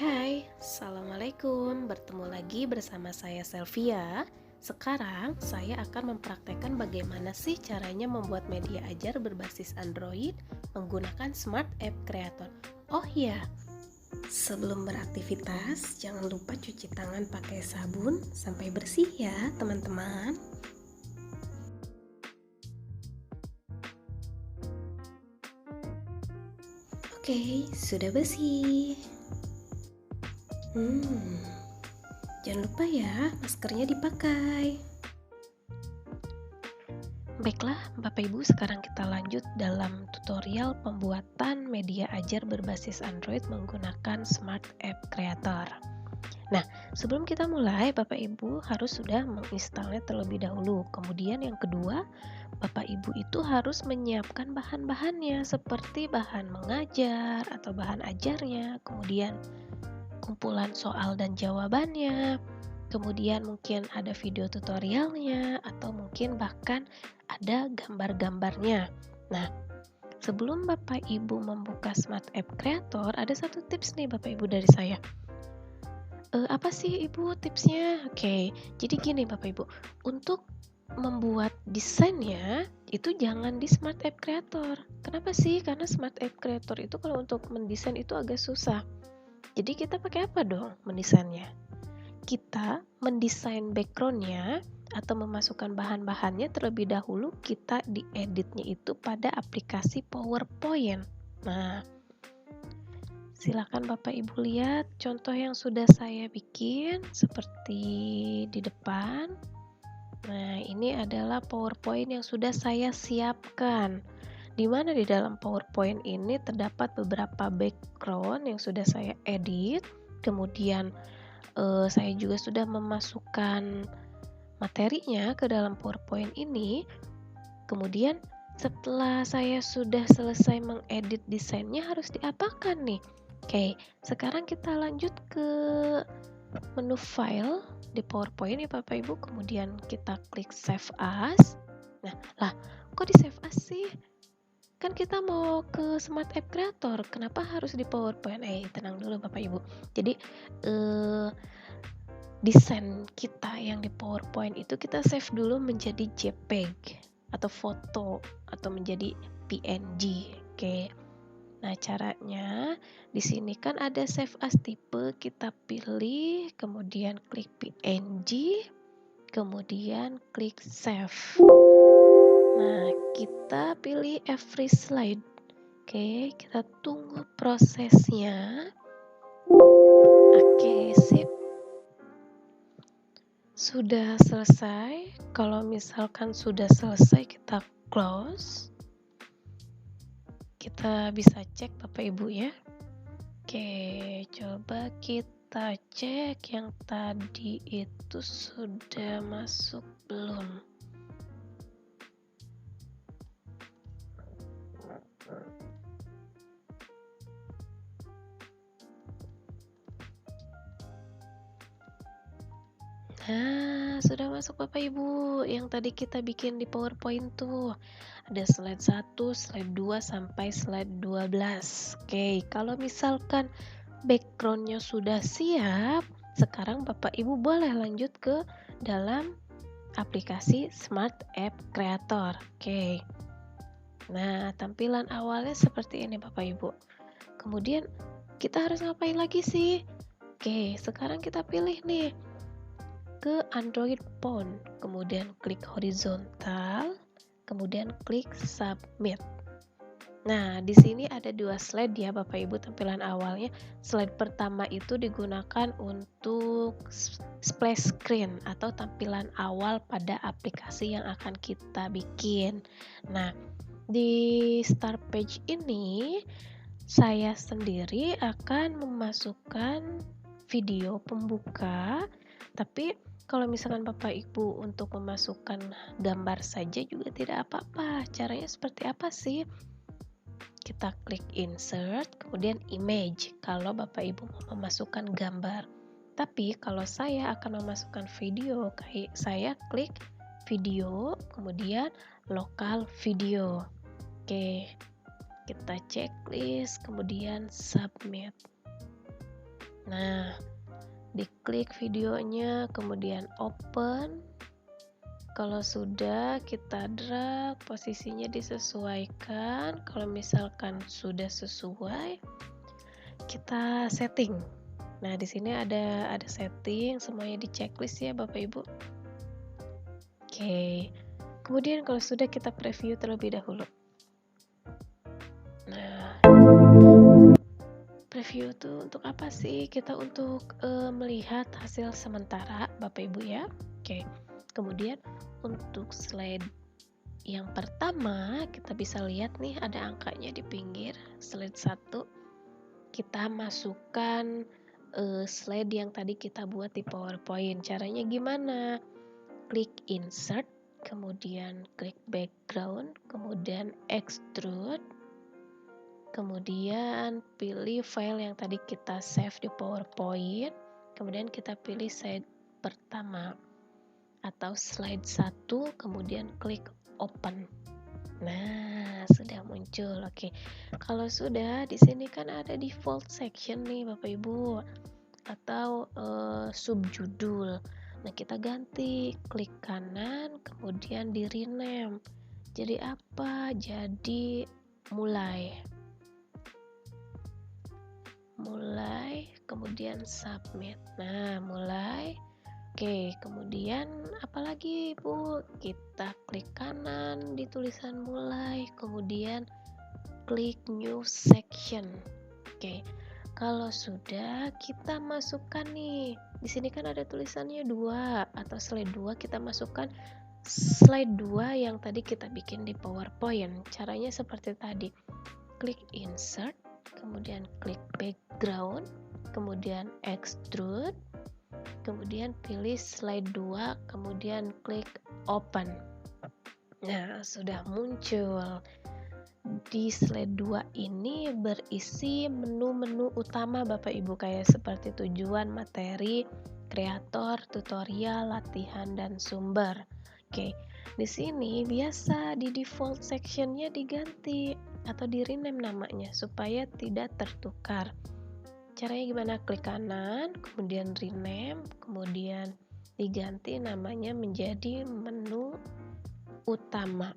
Hai, Assalamualaikum. Bertemu lagi bersama saya Selvia. Sekarang saya akan mempraktekkan bagaimana sih caranya membuat media ajar berbasis Android menggunakan Smart App Creator. Oh iya, sebelum beraktivitas jangan lupa cuci tangan pakai sabun sampai bersih ya teman-teman. Oke, sudah bersih. Jangan lupa ya, maskernya dipakai. Baiklah, Bapak Ibu, sekarang kita lanjut dalam tutorial pembuatan media ajar berbasis Android menggunakan Smart App Creator. Nah, sebelum kita mulai, Bapak Ibu harus sudah menginstalnya terlebih dahulu. Kemudian yang kedua, Bapak Ibu itu harus menyiapkan bahan-bahannya seperti bahan mengajar atau bahan ajarnya, kemudian kumpulan soal dan jawabannya, kemudian mungkin ada video tutorialnya, atau mungkin bahkan ada gambar-gambarnya. Nah, sebelum Bapak Ibu membuka Smart App Creator, ada satu tips nih Bapak Ibu dari saya. Apa sih Ibu tipsnya? Oke, jadi gini Bapak Ibu, untuk membuat desainnya itu jangan di Smart App Creator. Kenapa sih? Karena Smart App Creator itu kalau untuk mendesain itu agak susah. Jadi kita pakai apa dong mendesainnya? Kita mendesain backgroundnya atau memasukkan bahan-bahannya terlebih dahulu kita dieditnya itu pada aplikasi PowerPoint. Nah, silakan Bapak Ibu lihat contoh yang sudah saya bikin seperti di depan. Nah, ini adalah PowerPoint yang sudah saya siapkan. Di mana di dalam PowerPoint ini terdapat beberapa background yang sudah saya edit. Kemudian saya juga sudah memasukkan materinya ke dalam PowerPoint ini. Kemudian setelah saya sudah selesai mengedit desainnya harus diapakan nih? Oke, sekarang kita lanjut ke menu file di PowerPoint ya Bapak Ibu. Kemudian kita klik Save As. Nah, kok di Save As sih? Kan kita mau ke Smart App Creator, kenapa harus di PowerPoint? Tenang dulu Bapak Ibu. Jadi, desain kita yang di PowerPoint itu kita save dulu menjadi JPEG atau foto atau menjadi PNG. Oke. Nah, caranya di sini kan ada save as type, kita pilih, kemudian klik PNG, kemudian klik save. Nah, kita pilih every slide. Oke, kita tunggu prosesnya. Oke, sip. Sudah selesai. Kalau misalkan sudah selesai, kita close. Kita bisa cek Bapak Ibu ya. Oke, coba kita cek yang tadi itu sudah masuk belum. Nah, sudah masuk Bapak Ibu. Yang tadi kita bikin di PowerPoint tuh. Ada slide 1, slide 2, sampai slide 12. Oke, kalau misalkan backgroundnya sudah siap, sekarang Bapak Ibu boleh lanjut ke dalam aplikasi Smart App Creator. Oke. Nah, tampilan awalnya seperti ini Bapak Ibu. Kemudian kita harus ngapain lagi sih? Oke, sekarang kita pilih nih ke Android Phone, kemudian klik horizontal, kemudian klik submit. Nah, di sini ada 2 slide ya Bapak Ibu tampilan awalnya. Slide pertama itu digunakan untuk splash screen atau tampilan awal pada aplikasi yang akan kita bikin. Nah, di start page ini saya sendiri akan memasukkan video pembuka, tapi kalau misalkan Bapak Ibu untuk memasukkan gambar saja juga tidak apa-apa. Caranya seperti apa sih? Kita klik insert, kemudian image kalau Bapak Ibu mau memasukkan gambar. Tapi kalau saya akan memasukkan video, kayak saya klik video, kemudian lokal video. Oke, kita checklist, kemudian submit. Nah, diklik videonya, kemudian open. Kalau sudah, kita drag, posisinya disesuaikan. Kalau misalkan sudah sesuai, kita setting. Nah, di sini ada setting, semuanya di checklist ya Bapak Ibu. Oke. Kemudian kalau sudah, kita preview terlebih dahulu. Nah, preview itu untuk apa sih? Kita untuk melihat hasil sementara Bapak Ibu ya. Oke. Kemudian untuk slide yang pertama, kita bisa lihat nih ada angkanya di pinggir. Slide 1, kita masukkan slide yang tadi kita buat di PowerPoint. Caranya gimana? Klik insert, kemudian klik background, kemudian extrude, kemudian pilih file yang tadi kita save di PowerPoint, kemudian kita pilih slide pertama atau slide 1, kemudian klik open. Nah, sudah muncul. Oke. Kalau sudah, di sini kan ada default section nih Bapak Ibu atau subjudul. Nah, kita ganti, klik kanan, kemudian di rename. Jadi apa? Jadi mulai, kemudian submit. Nah, mulai. Oke, kemudian apalagi Bu? Kita klik kanan di tulisan mulai, kemudian klik new section. Oke, kalau sudah, kita masukkan nih. Di sini kan ada tulisannya 2 atau slide 2, kita masukkan slide 2 yang tadi kita bikin di PowerPoint. Caranya seperti tadi. Klik insert, kemudian klik background, kemudian extrude, kemudian pilih slide 2, kemudian klik open. Nah, sudah muncul. Di slide 2 ini berisi menu-menu utama Bapak Ibu, kayak seperti tujuan, materi, kreator, tutorial, latihan, dan sumber. Oke, di sini biasa di default sectionnya diganti atau di rename namanya supaya tidak tertukar. Caranya gimana? Klik kanan, kemudian rename, kemudian diganti namanya menjadi menu utama.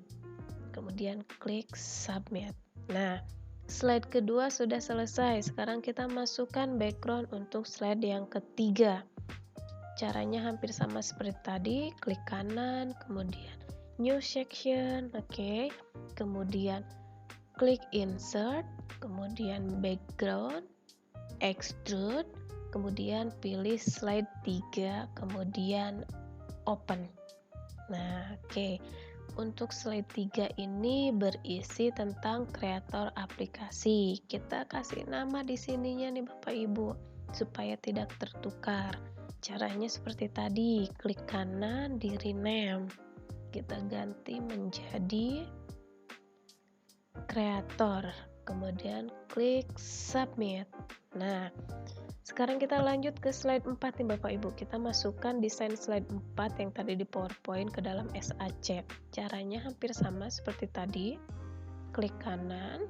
Kemudian klik submit. Nah, slide kedua sudah selesai. Sekarang kita masukkan background untuk slide yang ketiga. Caranya hampir sama seperti tadi. Klik kanan, kemudian new section, oke. Kemudian klik insert, kemudian background, extrude, kemudian pilih slide 3, kemudian open. Nah, oke. Untuk slide 3 ini berisi tentang kreator aplikasi. Kita kasih nama di sininya nih Bapak Ibu supaya tidak tertukar. Caranya seperti tadi, klik kanan di rename. Kita ganti menjadi kreator. Kemudian klik submit. Nah, sekarang kita lanjut ke slide 4 nih Bapak Ibu. Kita masukkan desain slide 4 yang tadi di PowerPoint ke dalam SAC. Caranya hampir sama seperti tadi. Klik kanan,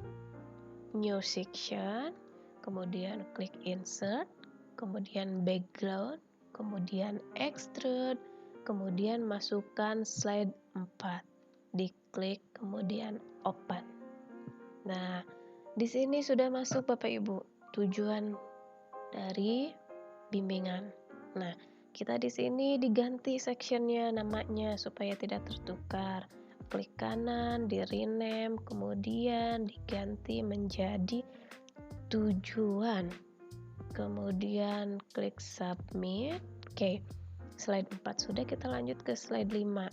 new section, kemudian klik insert, kemudian background, kemudian extrude, kemudian masukkan slide 4. Diklik kemudian open. Nah, di sini sudah masuk Bapak Ibu tujuan dari bimbingan. Nah, kita di sini diganti sectionnya namanya supaya tidak tertukar. Klik kanan di rename, kemudian diganti menjadi tujuan. Kemudian klik submit. Oke, slide 4 sudah, kita lanjut ke slide 5.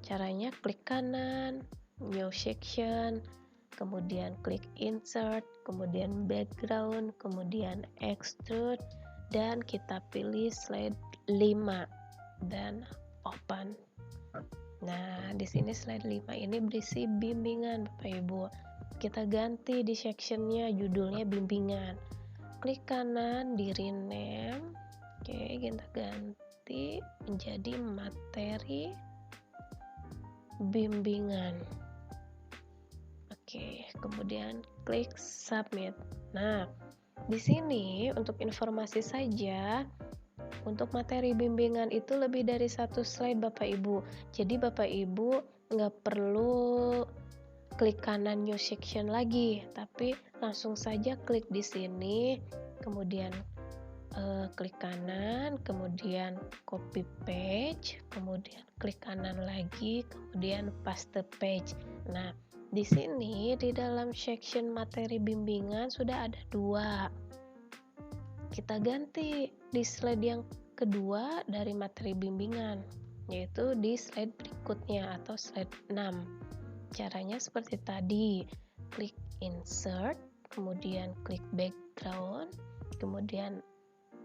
Caranya klik kanan, new section, kemudian klik insert, kemudian background, kemudian extrude, dan kita pilih slide 5 dan open. Nah, di sini slide 5 ini berisi bimbingan Bapak Ibu. Kita ganti di sectionnya, judulnya bimbingan. Klik kanan di rename. Oke, kita ganti menjadi materi bimbingan. Oke, kemudian klik submit. Nah, Di sini untuk informasi saja, untuk materi bimbingan itu lebih dari satu slide Bapak Ibu. Jadi Bapak Ibu nggak perlu klik kanan new section lagi, tapi langsung saja klik di sini, kemudian klik kanan, kemudian copy page, kemudian klik kanan lagi, kemudian paste page. Nah, di sini di dalam section materi bimbingan sudah ada dua. Kita ganti di slide yang kedua dari materi bimbingan, yaitu di slide berikutnya atau slide 6. Caranya seperti tadi, klik insert, kemudian klik background, kemudian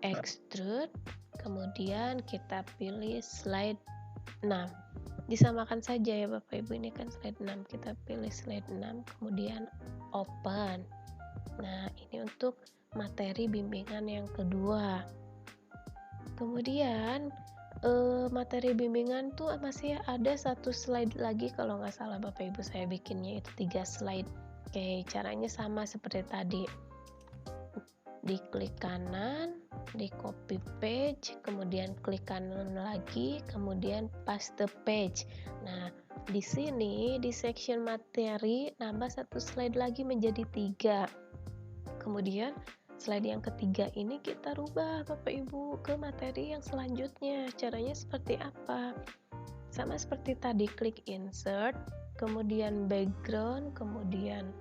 extrude, kemudian kita pilih slide 6. Disamakan saja ya Bapak Ibu, ini kan slide 6, kita pilih slide 6, kemudian open. Nah, ini untuk materi bimbingan yang kedua. Kemudian materi bimbingan tuh masih ada satu slide lagi kalau nggak salah Bapak Ibu, saya bikinnya itu 3 slide. Oke, caranya sama seperti tadi. Diklik kanan, di copy page, kemudian klik kanan lagi, kemudian paste page. Nah, di sini di section materi nambah satu slide lagi menjadi 3. Kemudian slide yang ketiga ini kita rubah Bapak Ibu ke materi yang selanjutnya. Caranya seperti apa? Sama seperti tadi, klik insert, kemudian background, kemudian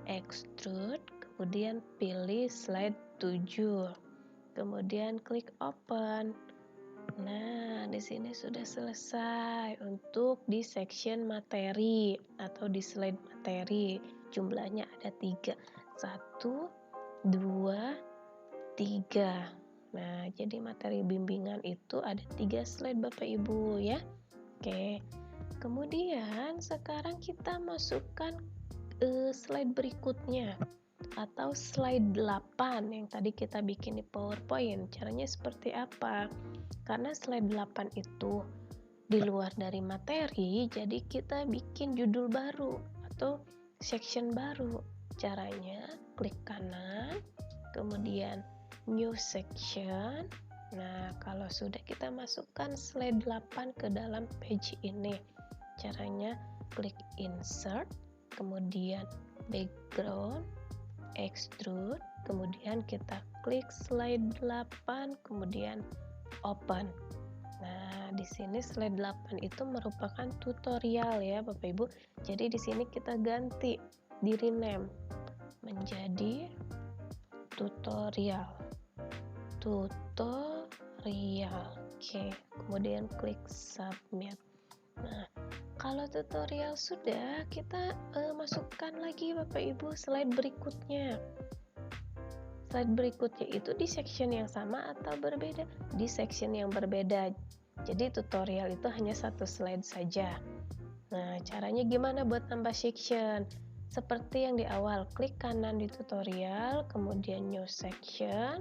extrude, kemudian pilih slide 7. Kemudian klik open. Nah, di sini sudah selesai untuk di section materi atau di slide materi. Jumlahnya ada 3. 1, 2, 3. Nah, jadi materi bimbingan itu ada 3 slide Bapak Ibu ya. Oke. Kemudian sekarang kita masukkan slide berikutnya atau slide 8 yang tadi kita bikin di PowerPoint. Caranya seperti apa? Karena slide 8 itu di luar dari materi, jadi kita bikin judul baru atau section baru. Caranya klik kanan, kemudian new section. Nah, kalau sudah kita masukkan slide 8 ke dalam page ini, caranya klik insert, kemudian background, extrude, kemudian kita klik slide 8, kemudian open. Nah, di sini slide 8 itu merupakan tutorial ya Bapak Ibu. Jadi di sini kita ganti di rename menjadi tutorial. Oke, kemudian klik submit. Nah, kalau tutorial sudah, kita masukkan lagi Bapak Ibu slide berikutnya. Slide berikutnya itu di section yang sama atau berbeda? Di section yang berbeda. Jadi tutorial itu hanya satu slide saja. Nah, caranya gimana buat tambah section? Seperti yang di awal, klik kanan di tutorial, kemudian new section.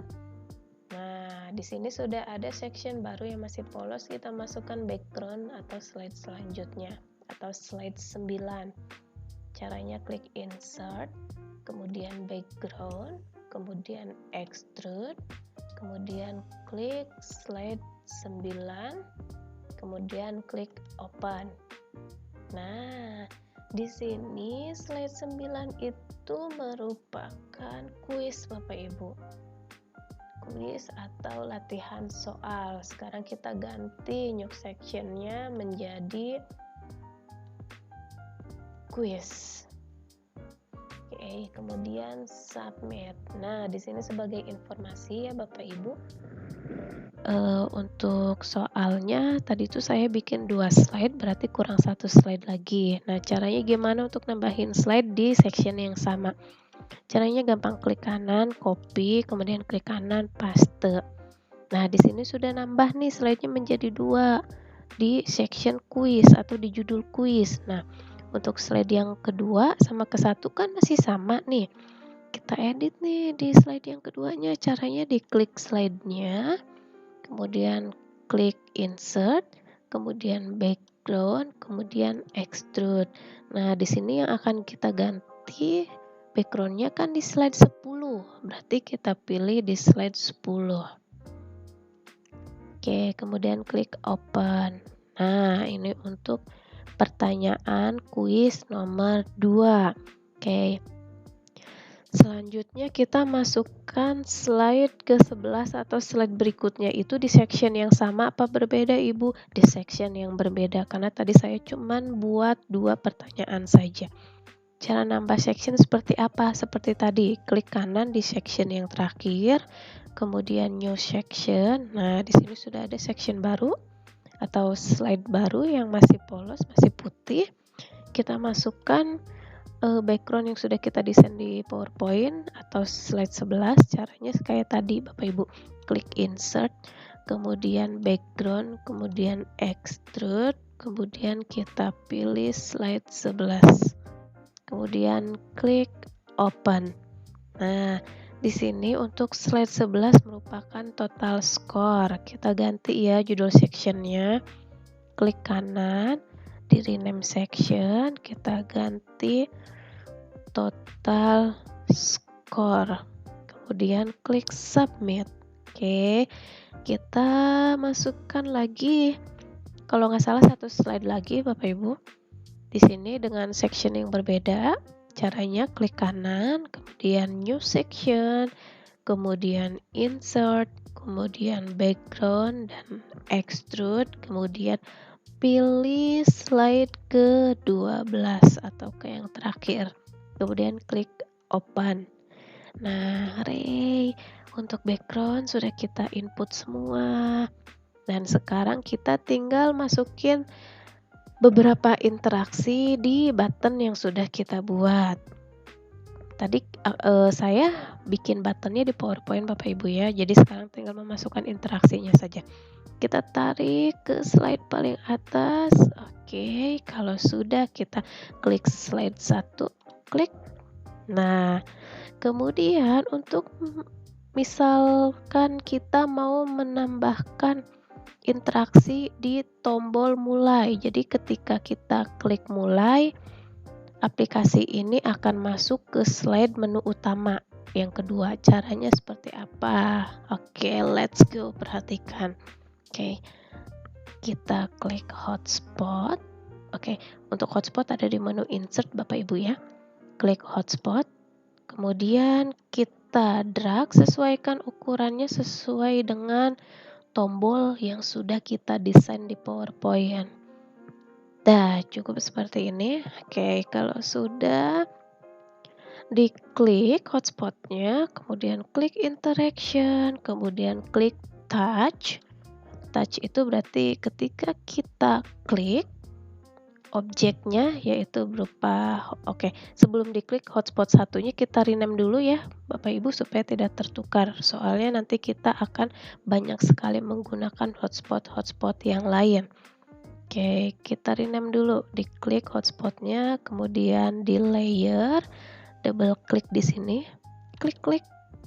Nah, di sini sudah ada section baru yang masih polos, kita masukkan background atau slide selanjutnya atau slide 9. Caranya klik insert, kemudian background, kemudian extrude, kemudian klik slide 9, kemudian klik open. Nah, di sini slide 9 itu merupakan kuis Bapak Ibu. Kuis atau latihan soal. Sekarang kita ganti new section-nya menjadi kuis. Oke, kemudian submit. Nah, di sini sebagai informasi ya Bapak Ibu, untuk soalnya tadi itu saya bikin 2 slide, berarti kurang 1 slide lagi. Nah, caranya gimana untuk nambahin slide di section yang sama? Caranya gampang, klik kanan, copy, kemudian klik kanan, paste. Nah, di sini sudah nambah nih slide-nya menjadi 2 di section kuis atau di judul kuis. Nah, untuk slide yang kedua sama ke satu kan masih sama nih. Kita edit nih di slide yang keduanya. Caranya diklik slide-nya, kemudian klik insert, kemudian background, kemudian extrude. Nah, di sini yang akan kita ganti backgroundnya kan di slide 10. berarti kita pilih di slide 10. Oke, kemudian klik open. Nah, ini untuk pertanyaan kuis nomor 2. Oke. Selanjutnya kita masukkan slide ke 11 atau slide berikutnya itu di section yang sama apa berbeda Ibu? Di section yang berbeda karena tadi saya cuman buat 2 pertanyaan saja. Cara nambah section seperti apa? Seperti tadi, klik kanan di section yang terakhir, kemudian new section. Nah, di sini sudah ada section baru atau slide baru yang masih polos, masih putih. Kita masukkan background yang sudah kita desain di PowerPoint atau slide 11. Caranya kayak tadi Bapak Ibu, klik insert, kemudian background, kemudian extrude, kemudian kita pilih slide 11. Kemudian klik open. Nah, di sini untuk slide 11 merupakan total score. Kita ganti ya judul sectionnya. Klik kanan, di rename section, kita ganti total score. Kemudian klik submit. Oke, kita masukkan lagi, kalau nggak salah 1 slide lagi Bapak Ibu. Di sini dengan section yang berbeda. Caranya klik kanan, kemudian new section, kemudian insert, kemudian background dan extrude, kemudian pilih slide ke-12 atau ke yang terakhir. Kemudian klik open. Nah, untuk background sudah kita input semua. Dan sekarang kita tinggal masukin beberapa interaksi di button yang sudah kita buat. Tadi saya bikin buttonnya di PowerPoint Bapak Ibu ya. Jadi sekarang tinggal memasukkan interaksinya saja. Kita tarik ke slide paling atas. Oke, kalau sudah kita klik slide 1, klik. Nah, kemudian untuk misalkan kita mau menambahkan interaksi di tombol mulai. Jadi ketika kita klik mulai, aplikasi ini akan masuk ke slide menu utama. Yang kedua, caranya seperti apa? Oke, let's go, perhatikan. Oke, kita klik hotspot. Oke, untuk hotspot ada di menu insert Bapak Ibu ya. Klik hotspot, kemudian kita drag, sesuaikan ukurannya sesuai dengan tombol yang sudah kita desain di PowerPoint. Nah, cukup seperti ini. Oke, kalau sudah, diklik hotspotnya, kemudian klik interaction, kemudian klik touch. Touch itu berarti ketika kita klik, objeknya yaitu berupa, oke, sebelum diklik hotspot satunya kita rename dulu ya Bapak Ibu supaya tidak tertukar, soalnya nanti kita akan banyak sekali menggunakan hotspot yang lain. Oke, kita rename dulu, diklik hotspotnya, kemudian di layer, double klik di sini, klik.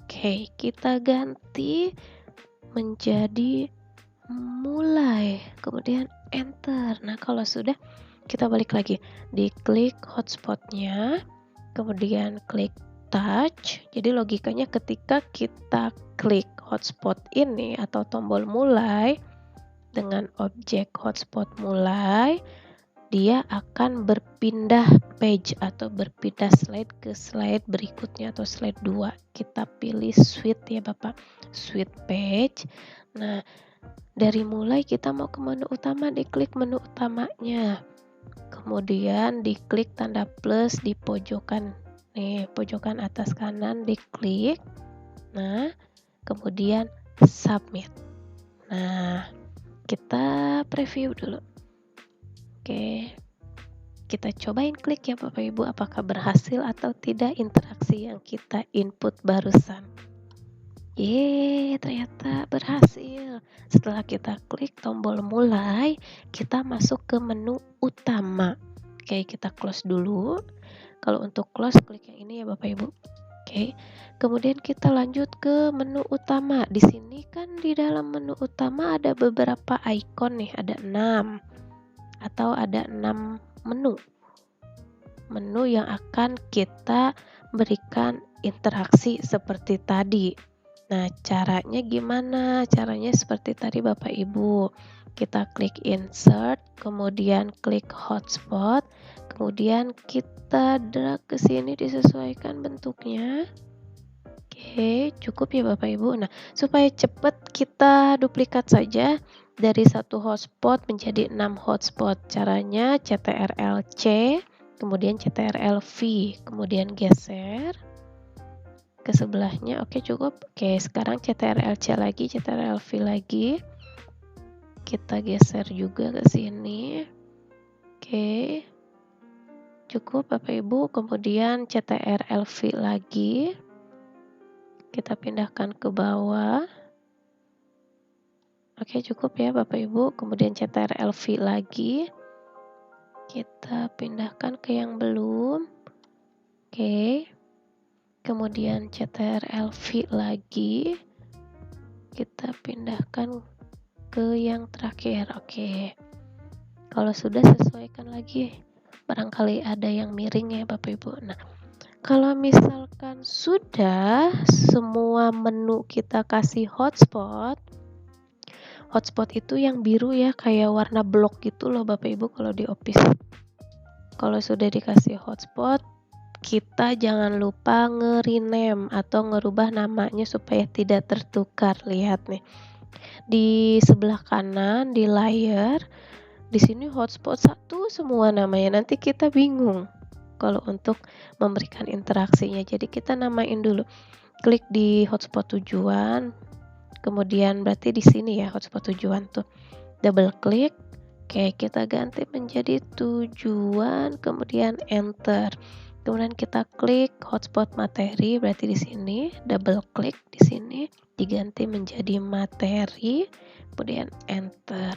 Oke, kita ganti menjadi mulai, kemudian enter. Nah, kalau sudah, kita balik lagi, diklik hotspotnya, kemudian klik touch. Jadi logikanya ketika kita klik hotspot ini atau tombol mulai dengan objek hotspot mulai, dia akan berpindah page atau berpindah slide ke slide berikutnya atau slide 2. Kita pilih switch ya Bapak, switch page. Nah, dari mulai kita mau ke menu utama, diklik menu utamanya. Kemudian diklik tanda plus di pojokan pojokan atas kanan, diklik. Nah, kemudian submit. Nah, kita preview dulu. Oke, kita cobain klik ya Bapak Ibu apakah berhasil atau tidak interaksi yang kita input barusan. Ternyata berhasil. Setelah kita klik tombol mulai, kita masuk ke menu utama. Oke, kita close dulu. Kalau untuk close, klik yang ini ya Bapak Ibu. Oke, kemudian kita lanjut ke menu utama. Di sini kan di dalam menu utama ada beberapa icon nih, ada 6 atau ada 6 menu. Menu yang akan kita berikan interaksi seperti tadi. Nah, caranya gimana? Caranya seperti tadi Bapak Ibu. Kita klik insert, kemudian klik hotspot, kemudian kita drag ke sini disesuaikan bentuknya. Oke, cukup ya Bapak Ibu. Nah, supaya cepat kita duplikat saja dari satu hotspot menjadi 6 hotspot. Caranya CTRL-C, kemudian CTRL-V, kemudian geser ke sebelahnya. Oke, cukup. Oke, sekarang CTRL-C lagi, CTRL-V lagi. Kita geser juga ke sini. Oke. Cukup Bapak Ibu. Kemudian CTRL-V lagi. Kita pindahkan ke bawah. Oke, cukup ya Bapak Ibu. Kemudian CTRL-V lagi. Kita pindahkan ke yang belum. Oke. Kemudian CTRL-V lagi. Kita pindahkan ke yang terakhir. Oke. Kalau sudah, sesuaikan lagi. Barangkali ada yang miring ya Bapak Ibu. Nah, kalau misalkan sudah semua menu kita kasih hotspot. Hotspot itu yang biru ya, kayak warna blok gitu loh Bapak Ibu kalau di Office. Kalau sudah dikasih hotspot, kita jangan lupa nge-rename atau ngerubah namanya supaya tidak tertukar. Lihat nih. Di sebelah kanan di layar, di sini hotspot 1 semua namanya. Nanti kita bingung kalau untuk memberikan interaksinya. Jadi kita namain dulu. Klik di hotspot tujuan. Kemudian berarti di sini ya hotspot tujuan tuh. Double klik. Oke, kita ganti menjadi tujuan, kemudian enter. Kemudian kita klik hotspot materi, berarti di sini double klik di sini diganti menjadi materi, kemudian enter.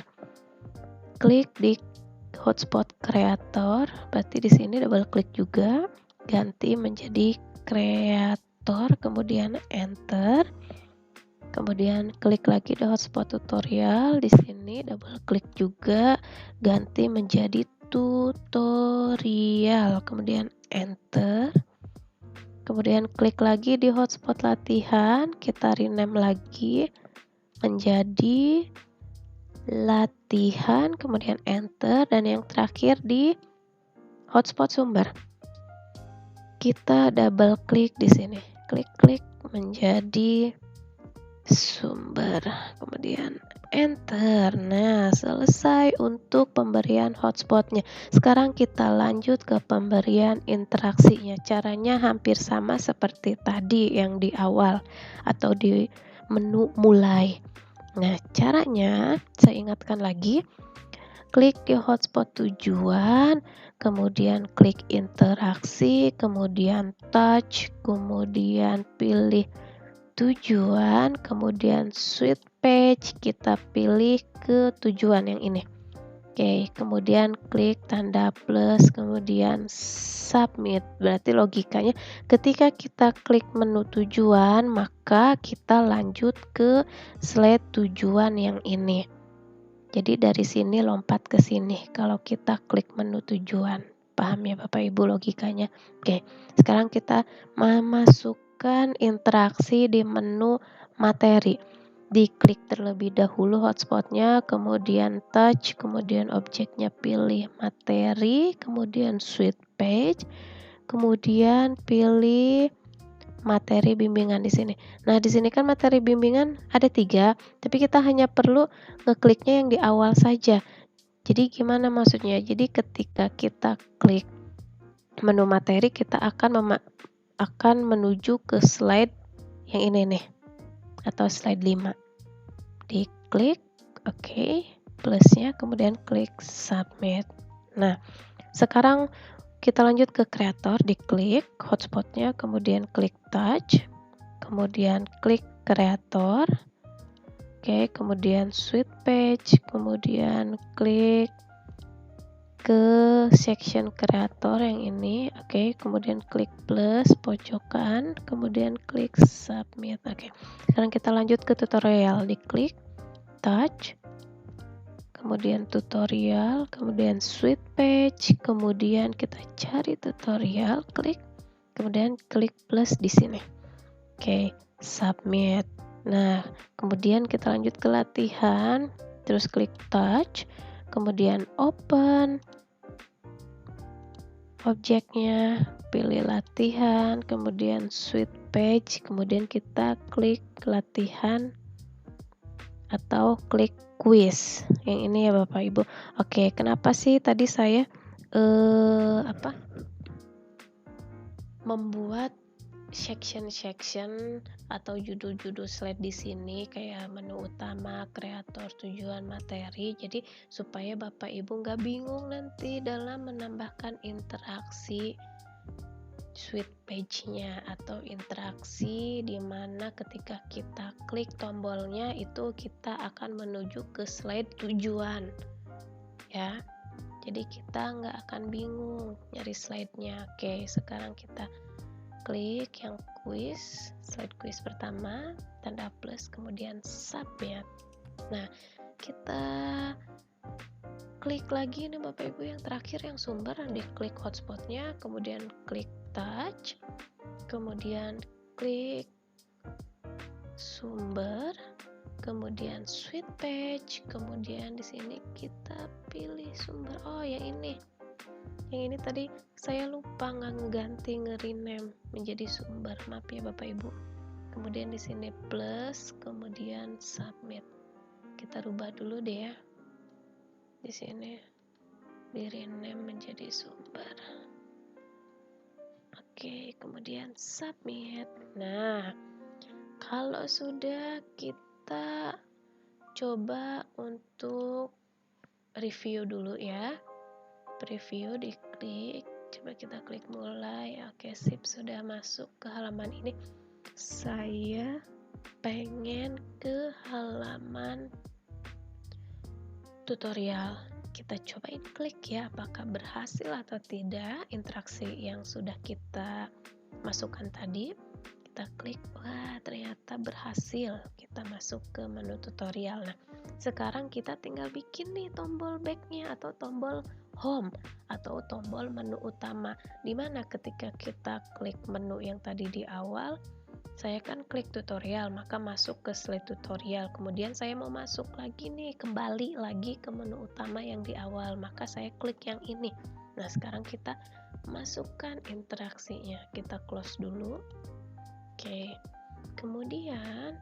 Klik di hotspot kreator, berarti di sini double klik juga, ganti menjadi kreator, kemudian enter. Kemudian klik lagi di hotspot tutorial, di sini double klik juga, ganti menjadi tutorial, kemudian enter. Kemudian klik lagi di hotspot latihan, kita rename lagi menjadi latihan, kemudian enter, dan yang terakhir di hotspot sumber. Kita double klik di sini, klik menjadi sumber, kemudian enter. Nah, selesai untuk pemberian hotspotnya. Sekarang kita lanjut ke pemberian interaksinya. Caranya hampir sama seperti tadi yang di awal atau di menu mulai. Nah, caranya saya ingatkan lagi. Klik di hotspot tujuan, kemudian klik interaksi, kemudian touch, kemudian pilih tujuan, kemudian switch page, kita pilih ke tujuan yang ini. Oke, kemudian klik tanda plus, kemudian submit. Berarti logikanya ketika kita klik menu tujuan, maka kita lanjut ke slide tujuan yang ini. Jadi dari sini lompat ke sini kalau kita klik menu tujuan. Paham ya Bapak Ibu logikanya? Oke, sekarang kita masuk interaksi di menu materi. Diklik terlebih dahulu hotspotnya, kemudian touch, kemudian objeknya pilih materi, kemudian switch page, kemudian pilih materi bimbingan di sini. Nah, di sini kan materi bimbingan ada 3, tapi kita hanya perlu ngekliknya yang di awal saja. Jadi gimana maksudnya? Jadi ketika kita klik menu materi, kita akan menuju ke slide yang ini nih, atau slide 5. Diklik, oke, plusnya, kemudian klik submit. Nah, sekarang kita lanjut ke kreator, diklik hotspotnya, kemudian klik touch, kemudian klik kreator, oke, kemudian switch page, kemudian klik ke section kreator yang ini, oke, kemudian klik plus pojokan, kemudian klik submit. Oke, sekarang kita lanjut ke tutorial, diklik touch, kemudian tutorial, kemudian switch page, kemudian kita cari tutorial, klik, kemudian klik plus di sini. Oke, submit. Nah, kemudian kita lanjut ke latihan, terus klik touch, kemudian open objeknya, pilih latihan, kemudian switch page, kemudian kita klik latihan atau klik quiz. Yang ini ya Bapak Ibu. Oke, kenapa sih tadi saya membuat section atau judul-judul slide di sini kayak menu utama, kreator, tujuan, materi. Jadi supaya Bapak Ibu nggak bingung nanti dalam menambahkan interaksi switch page-nya atau interaksi di mana ketika kita klik tombolnya itu kita akan menuju ke slide tujuan ya. Jadi kita nggak akan bingung nyari slide-nya. Oke, sekarang kita klik yang quiz, slide quiz pertama, tanda plus, kemudian submit. Nah, kita klik lagi nih Bapak Ibu yang terakhir yang sumber, diklik hotspotnya, kemudian klik touch, kemudian klik sumber, kemudian switch page, kemudian di sini kita pilih sumber. Oh, yang ini. Yang ini tadi saya lupa ngeganti nge-rename menjadi sumber. Maaf ya Bapak Ibu. Kemudian di sini plus, kemudian submit. Kita rubah dulu deh ya. Di sini di rename menjadi sumber. Oke, kemudian submit. Nah, kalau sudah kita coba untuk review dulu ya. Preview diklik, coba kita klik mulai. Oke, sip, sudah masuk ke halaman ini. Saya pengen ke halaman tutorial. Kita cobain klik ya apakah berhasil atau tidak interaksi yang sudah kita masukkan tadi. Kita klik, wah ternyata berhasil, kita masuk ke menu tutorial. Nah, sekarang kita tinggal bikin nih tombol back-nya atau tombol home atau tombol menu utama, dimana ketika kita klik menu yang tadi di awal, saya kan klik tutorial, maka masuk ke slide tutorial. Kemudian saya mau masuk lagi nih, kembali lagi ke menu utama yang di awal, maka saya klik yang ini. Nah, sekarang kita masukkan interaksinya. Kita close dulu. Oke. Kemudian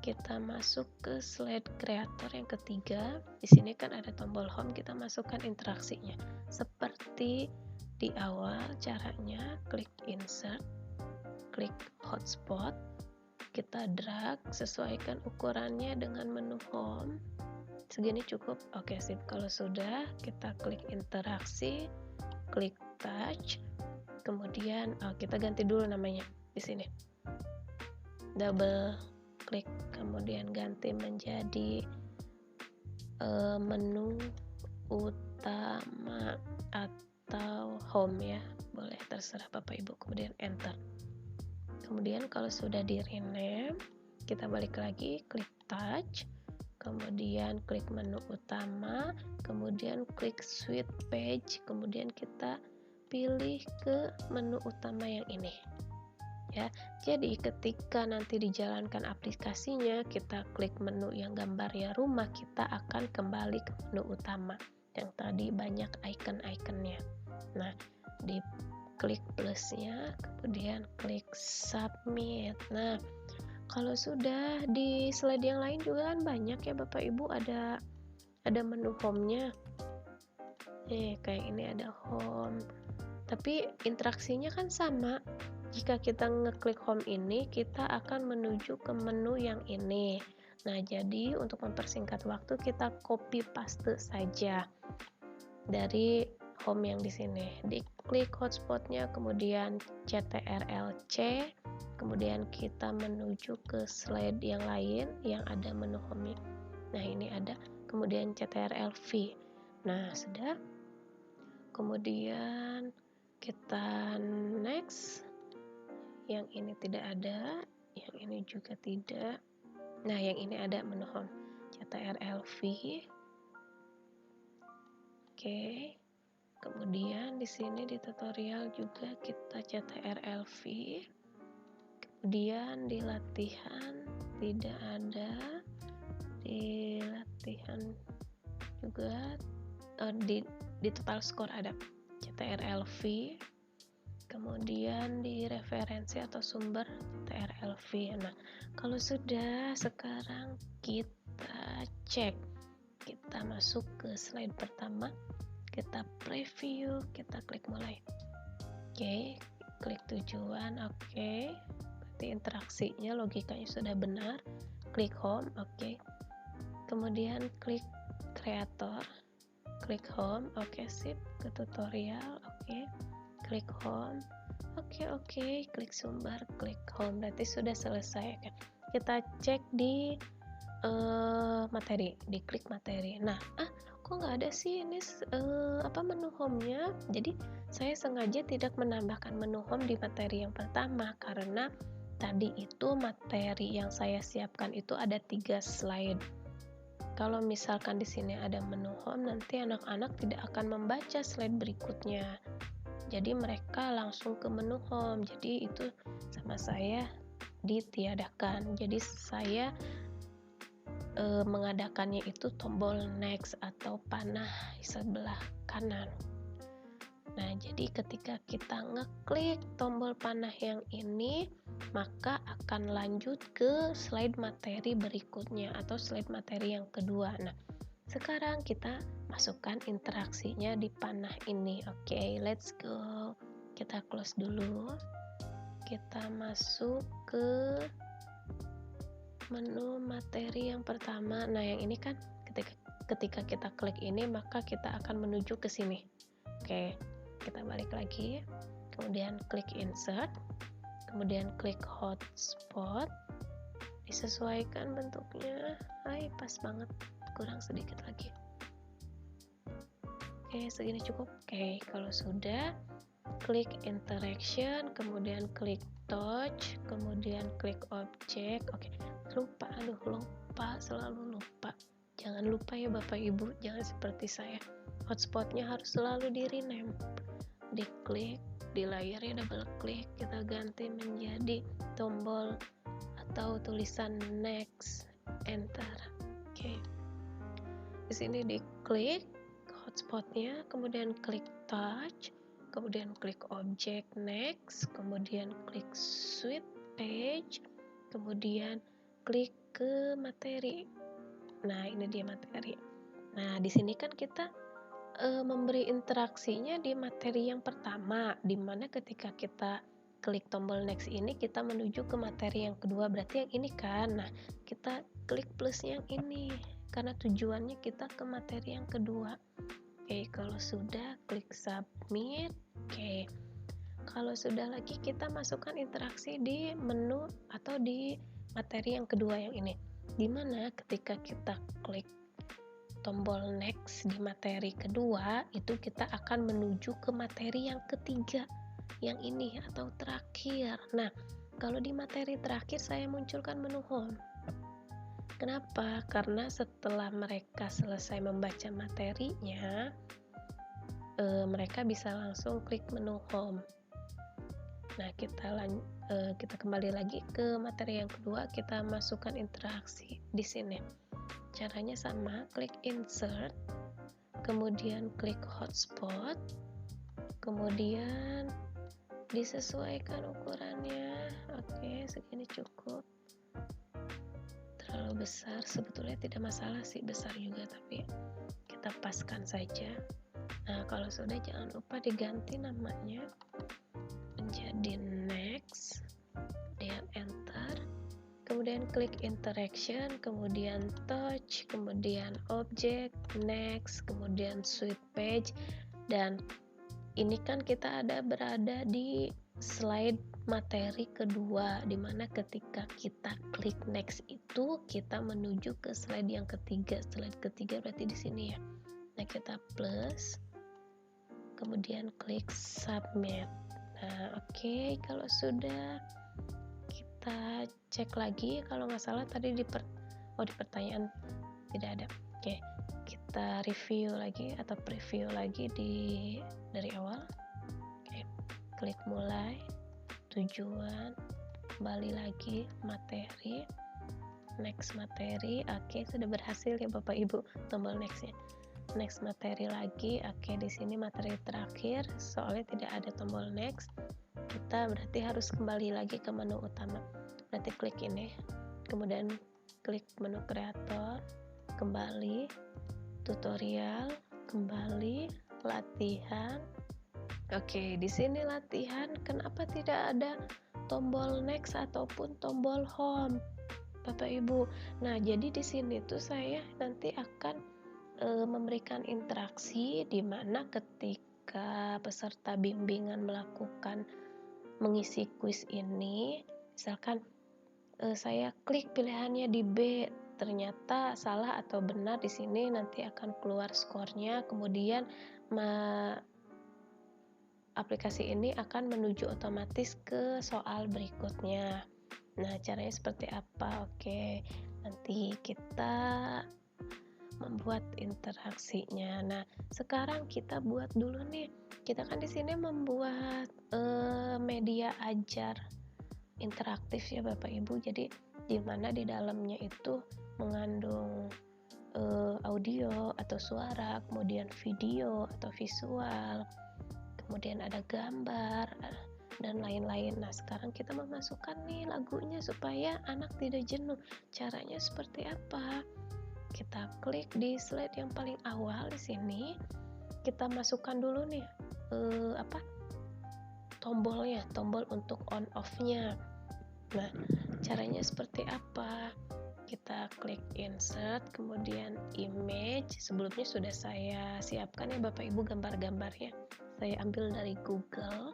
kita masuk ke slide creator yang ketiga. Di sini kan ada tombol home, kita masukkan interaksinya. Seperti di awal caranya, klik insert, klik hotspot, kita drag, sesuaikan ukurannya dengan menu home. Segini cukup. Oke, sip. Kalau sudah, kita klik interaksi, klik touch, kemudian kita ganti dulu namanya di sini. Double klik, kemudian ganti menjadi menu utama atau home ya, boleh terserah Bapak Ibu. Kemudian enter. Kemudian kalau sudah di rename, kita balik lagi, klik touch, kemudian klik menu utama, kemudian klik switch page, kemudian kita pilih ke menu utama yang ini ya. Jadi ketika nanti dijalankan aplikasinya, kita klik menu yang gambarnya rumah, kita akan kembali ke menu utama yang tadi banyak icon-iconnya. Nah, di klik plusnya, kemudian klik submit. Nah, kalau sudah di slide yang lain juga kan banyak ya Bapak Ibu, ada menu home-nya. Kayak ini ada home. Tapi interaksinya kan sama. Jika kita ngeklik home ini, kita akan menuju ke menu yang ini. Nah, jadi untuk mempersingkat waktu, kita copy paste saja dari home yang di sini. Diklik hotspotnya, kemudian CTRL-C, kemudian kita menuju ke slide yang lain yang ada menu home. Nah, ini ada, kemudian CTRL-V. Nah, sudah. Kemudian kita next. Yang ini tidak ada, yang ini juga tidak. Nah, yang ini ada menu home. CTRL-V. Oke. Kemudian di sini di tutorial juga kita CTRL-V. Kemudian di latihan tidak ada, di latihan juga di total score ada CTRL-V. Kemudian di referensi atau sumber CTRL-V. Nah, kalau sudah, sekarang kita cek. Kita masuk ke slide pertama, kita preview, kita klik mulai. Oke, klik tujuan, oke. Berarti interaksinya, logikanya sudah benar. Klik home, oke. Kemudian klik kreator, klik home, oke, sip, ke tutorial, oke. Klik home, oke, klik sumber, klik home, berarti sudah selesai kan. Kita cek di materi, diklik materi. Nah, kok nggak ada sih ini menu home-nya? Jadi saya sengaja tidak menambahkan menu home di materi yang pertama karena tadi itu materi yang saya siapkan itu ada 3 slide. Kalau misalkan di sini ada menu home, nanti anak-anak tidak akan membaca slide berikutnya. Jadi mereka langsung ke menu home. Jadi itu sama saya ditiadakan. Jadi saya mengadakannya itu tombol next atau panah sebelah kanan. Nah, jadi ketika kita ngeklik tombol panah yang ini, maka akan lanjut ke slide materi berikutnya atau slide materi yang kedua. Nah, sekarang kita masukkan interaksinya di panah ini. Oke, let's go. Kita close dulu. Kita masuk ke menu materi yang pertama. Nah, yang ini kan ketika kita klik ini, maka kita akan menuju ke sini. Oke, kita balik lagi. Kemudian klik insert. Kemudian klik hotspot. Disesuaikan bentuknya. Pas banget. Kurang sedikit lagi. Oke, segini cukup. Oke, kalau sudah, klik interaction, kemudian klik touch, kemudian klik object. Oke, lupa, selalu lupa. Jangan lupa ya Bapak Ibu, jangan seperti saya. Hotspotnya harus selalu di rename. Diklik, di layarnya double klik, kita ganti menjadi tombol atau tulisan next, enter. Oke. Di sini diklik hotspotnya, kemudian klik touch, kemudian klik object next, kemudian klik switch page, kemudian klik ke materi. Nah, ini dia materi. Nah, di sini kan kita memberi interaksinya di materi yang pertama, di mana ketika kita klik tombol next ini kita menuju ke materi yang kedua, berarti yang ini kan. Nah, kita klik plus yang ini karena tujuannya kita ke materi yang kedua. Oke, kalau sudah klik submit. Oke, kalau sudah lagi kita masukkan interaksi di menu atau di materi yang kedua yang ini, dimana ketika kita klik tombol next di materi kedua, itu kita akan menuju ke materi yang ketiga yang ini atau terakhir. Nah, kalau di materi terakhir saya munculkan menu home. Kenapa? Karena setelah mereka selesai membaca materinya, mereka bisa langsung klik menu home. Nah, kita kembali lagi ke materi yang kedua, kita masukkan interaksi di sini. Caranya sama, klik insert, kemudian klik hotspot, kemudian disesuaikan ukurannya. Oke, segini cukup. Terlalu besar sebetulnya tidak masalah sih, besar juga, tapi kita paskan saja. Nah, kalau sudah jangan lupa diganti namanya menjadi next, kemudian enter, kemudian klik interaction, kemudian touch, kemudian object, next, kemudian switch page. Dan ini kan kita berada di slide materi kedua, dimana ketika kita klik next itu kita menuju ke slide yang ketiga. Slide ketiga berarti di sini ya. Nah, kita plus, kemudian klik submit. Nah, oke, kalau sudah kita cek lagi. Kalau nggak salah tadi di pertanyaan tidak ada. Oke, kita review lagi atau preview lagi dari awal. Oke, klik mulai, tujuan, kembali lagi, materi, next materi. Oke, sudah berhasil ya Bapak Ibu, tombol next-nya. Next materi lagi. Oke, di sini materi terakhir, soalnya tidak ada tombol next, kita berarti harus kembali lagi ke menu utama. Berarti klik ini, kemudian klik menu kreator, kembali, tutorial, kembali, latihan. Oke, di sini latihan. Kenapa tidak ada tombol next ataupun tombol home, Bapak Ibu? Nah, jadi di sini tuh saya nanti akan memberikan interaksi di mana ketika peserta bimbingan mengisi kuis ini, misalkan saya klik pilihannya di B, ternyata salah atau benar, di sini nanti akan keluar skornya, kemudian aplikasi ini akan menuju otomatis ke soal berikutnya. Nah, caranya seperti apa? Oke, nanti kita membuat interaksinya. Nah, sekarang kita buat dulu nih. Kita kan di sini membuat media ajar interaktif ya Bapak Ibu. Jadi di mana di dalamnya itu mengandung audio atau suara, kemudian video atau visual, kemudian ada gambar dan lain-lain. Nah, sekarang kita memasukkan nih lagunya supaya anak tidak jenuh. Caranya seperti apa? Kita klik di slide yang paling awal di sini. Kita masukkan dulu nih tombolnya, tombol untuk on off-nya. Nah, caranya seperti apa? Kita klik insert, kemudian image. Sebelumnya sudah saya siapkan ya Bapak Ibu gambar-gambarnya. Saya ambil dari Google.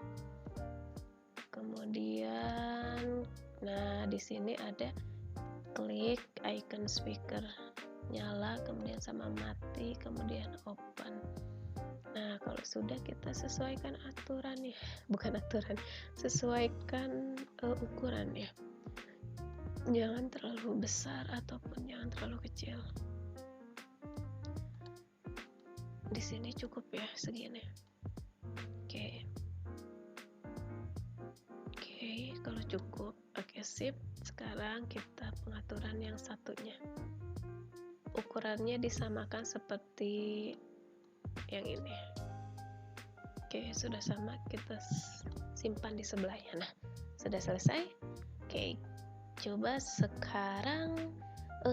Kemudian, nah di sini ada klik icon speaker nyala, kemudian sama mati, kemudian open. Nah, kalau sudah kita sesuaikan aturan ya, sesuaikan ukuran ya. Jangan terlalu besar ataupun jangan terlalu kecil. Di sini cukup ya segini. Oke, kalau cukup, oke sip. Sekarang kita pengaturan yang satunya. Ukurannya disamakan seperti yang ini. Oke, sudah sama, kita simpan di sebelahnya. Nah, sudah selesai. Oke, coba sekarang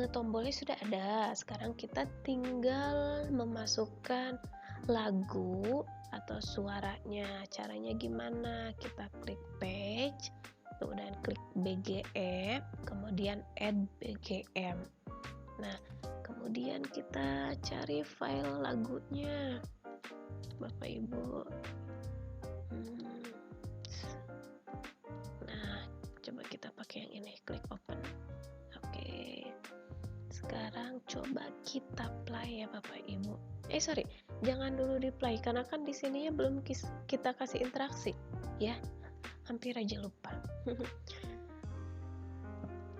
tombolnya sudah ada. Sekarang kita tinggal memasukkan lagu atau suaranya. Caranya gimana? Kita klik page, kemudian klik BGM, kemudian add BGM. Nah, kemudian kita cari file lagunya Bapak Ibu. Nah, coba kita pakai yang ini, klik open. Oke, sekarang coba kita play ya Bapak Ibu. Jangan dulu di play karena kan di sininya belum kita kasih interaksi ya, hampir aja lupa.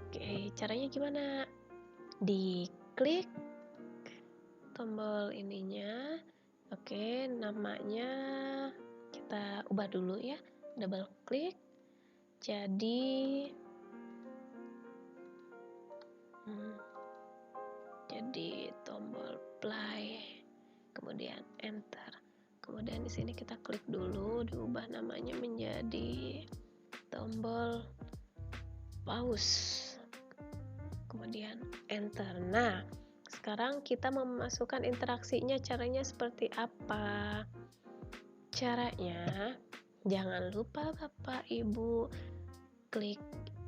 Oke, caranya gimana? Diklik tombol ininya. Oke, namanya kita ubah dulu ya, double klik jadi tombol play, kemudian enter, kemudian di sini kita klik dulu, diubah namanya menjadi tombol pause, kemudian enter. Nah, sekarang kita memasukkan interaksinya. Caranya seperti apa? Caranya jangan lupa Bapak Ibu klik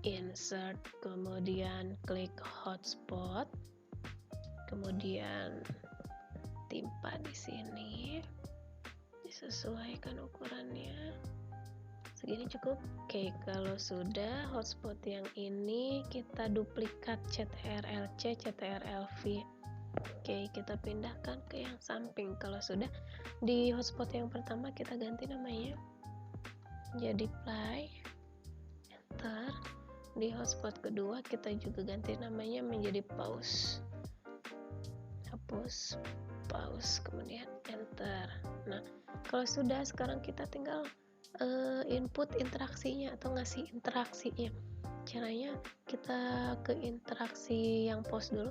insert, kemudian klik hotspot, kemudian timpa di sini, disesuaikan ukurannya. Segini cukup. Oke, kalau sudah hotspot yang ini kita duplikat CTRL-C, CTRL-V. Oke, kita pindahkan ke yang samping. Kalau sudah di hotspot yang pertama kita ganti namanya jadi play, enter. Di hotspot kedua kita juga ganti namanya menjadi pause, hapus, pause, kemudian enter. Nah, kalau sudah, sekarang kita tinggal input interaksinya atau ngasih interaksinya. Caranya kita ke interaksi yang pause dulu,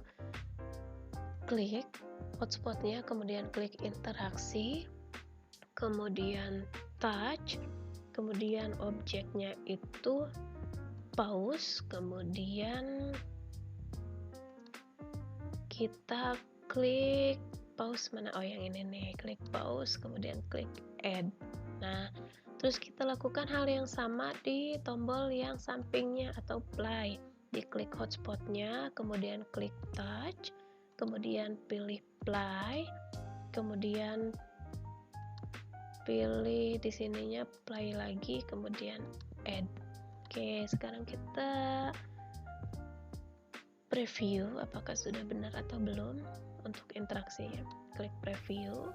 klik hotspotnya, kemudian klik interaksi, kemudian touch, kemudian objeknya itu pause, kemudian kita klik pause mana, oh yang ini nih, klik pause, kemudian klik add. Nah, terus kita lakukan hal yang sama di tombol yang sampingnya atau play, diklik hotspotnya, kemudian klik touch, kemudian pilih play, kemudian pilih di sininya play lagi, kemudian add. Oke, sekarang kita preview apakah sudah benar atau belum untuk interaksinya. Klik preview.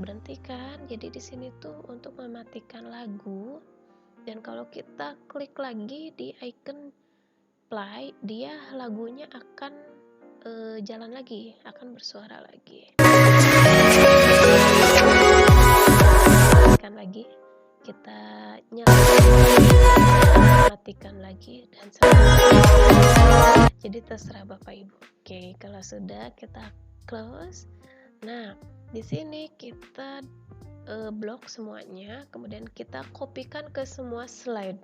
Berhentikan. Jadi di sini tuh untuk mematikan lagu, dan kalau kita klik lagi di icon play, dia lagunya akan jalan lagi, akan bersuara lagi. Matikan lagi, kita nyalakan, matikan lagi, dan jadi terserah Bapak Ibu. Oke, kalau sudah kita close. Nah, di sini kita blok semuanya, kemudian kita kopikan ke semua slide.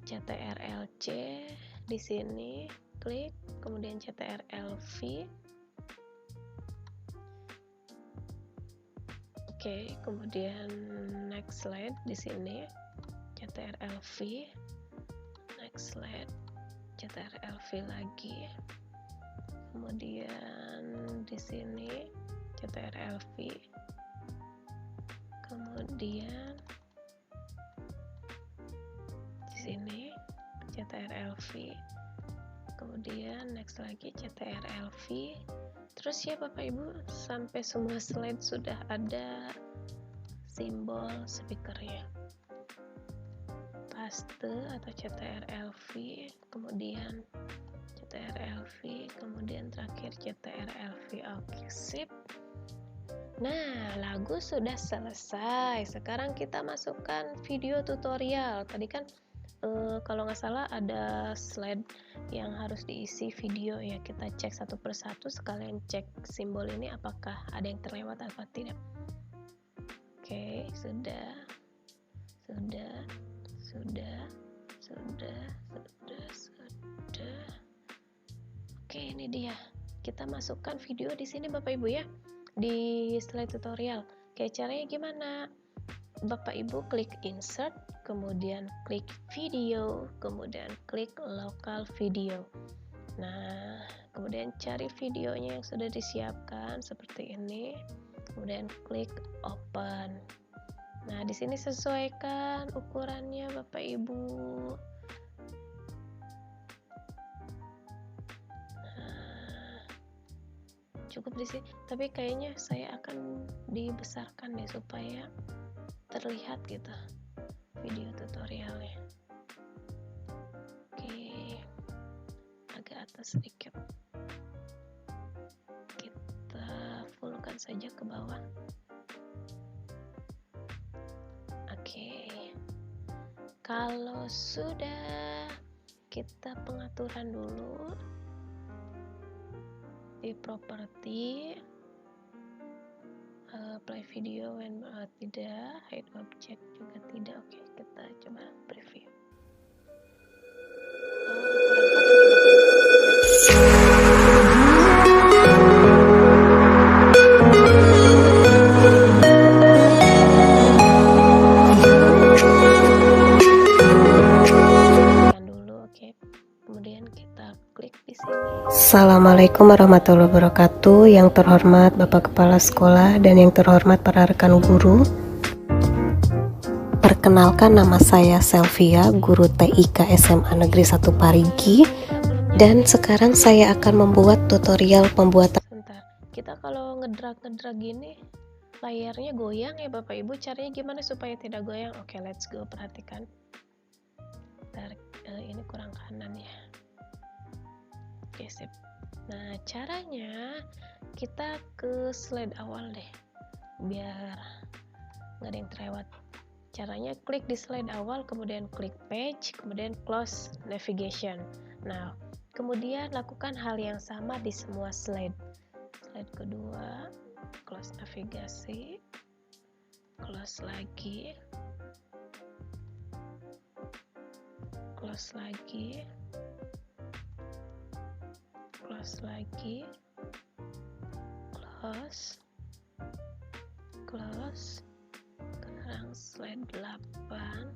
CTRL-C di sini, klik, kemudian CTRL-V. Oke, kemudian next slide di sini, CTRL-V, next slide, CTRL-V lagi. Kemudian di sini CTRL-V, kemudian di sini CTRL-V, kemudian next lagi CTRL-V. Terus ya Bapak Ibu, sampai semua slide sudah ada simbol speakernya. Paste atau CTRL-V, kemudian CTRL-V, kemudian terakhir CTRL-V. Oke, sip. Nah, lagu sudah selesai. Sekarang kita masukkan video tutorial. Tadi kan kalau nggak salah ada slide yang harus diisi video ya. Kita cek satu persatu, sekalian cek simbol ini apakah ada yang terlewat atau tidak. Oke, sudah. Oke, ini dia. Kita masukkan video di sini Bapak Ibu ya, di slide tutorial. Oke, caranya gimana? Bapak Ibu klik insert, kemudian klik video, kemudian klik local video. Nah, kemudian cari videonya yang sudah disiapkan seperti ini. Kemudian klik open. Nah, di sini sesuaikan ukurannya Bapak Ibu. Cukup di sini, tapi kayaknya saya akan dibesarkan deh supaya terlihat gitu video tutorialnya. Oke, agak atas sedikit, kita fullkan saja ke bawah. Oke, kalau sudah, kita pengaturan dulu di properti, play video when tidak, hide object juga tidak. Oke, kita coba preview. Assalamualaikum warahmatullahi wabarakatuh. Yang terhormat Bapak Kepala Sekolah dan yang terhormat para rekan guru. Perkenalkan, nama saya Selvia, guru TIK SMA Negeri 1 Parigi. Dan sekarang saya akan membuat tutorial pembuatan. Sebentar, kita kalau ngedrag gini, layarnya goyang ya Bapak Ibu. Caranya gimana supaya tidak goyang? Oke, let's go, perhatikan. Bentar, ini kurang kanan ya. Oke, sip. Nah, caranya kita ke slide awal deh, biar nggak ada yang terlewat. Caranya klik di slide awal, kemudian klik page, kemudian close navigation. Nah, kemudian lakukan hal yang sama di semua slide. Slide kedua, close navigasi, close lagi, close lagi, close lagi, close, close. Sekarang slide 8,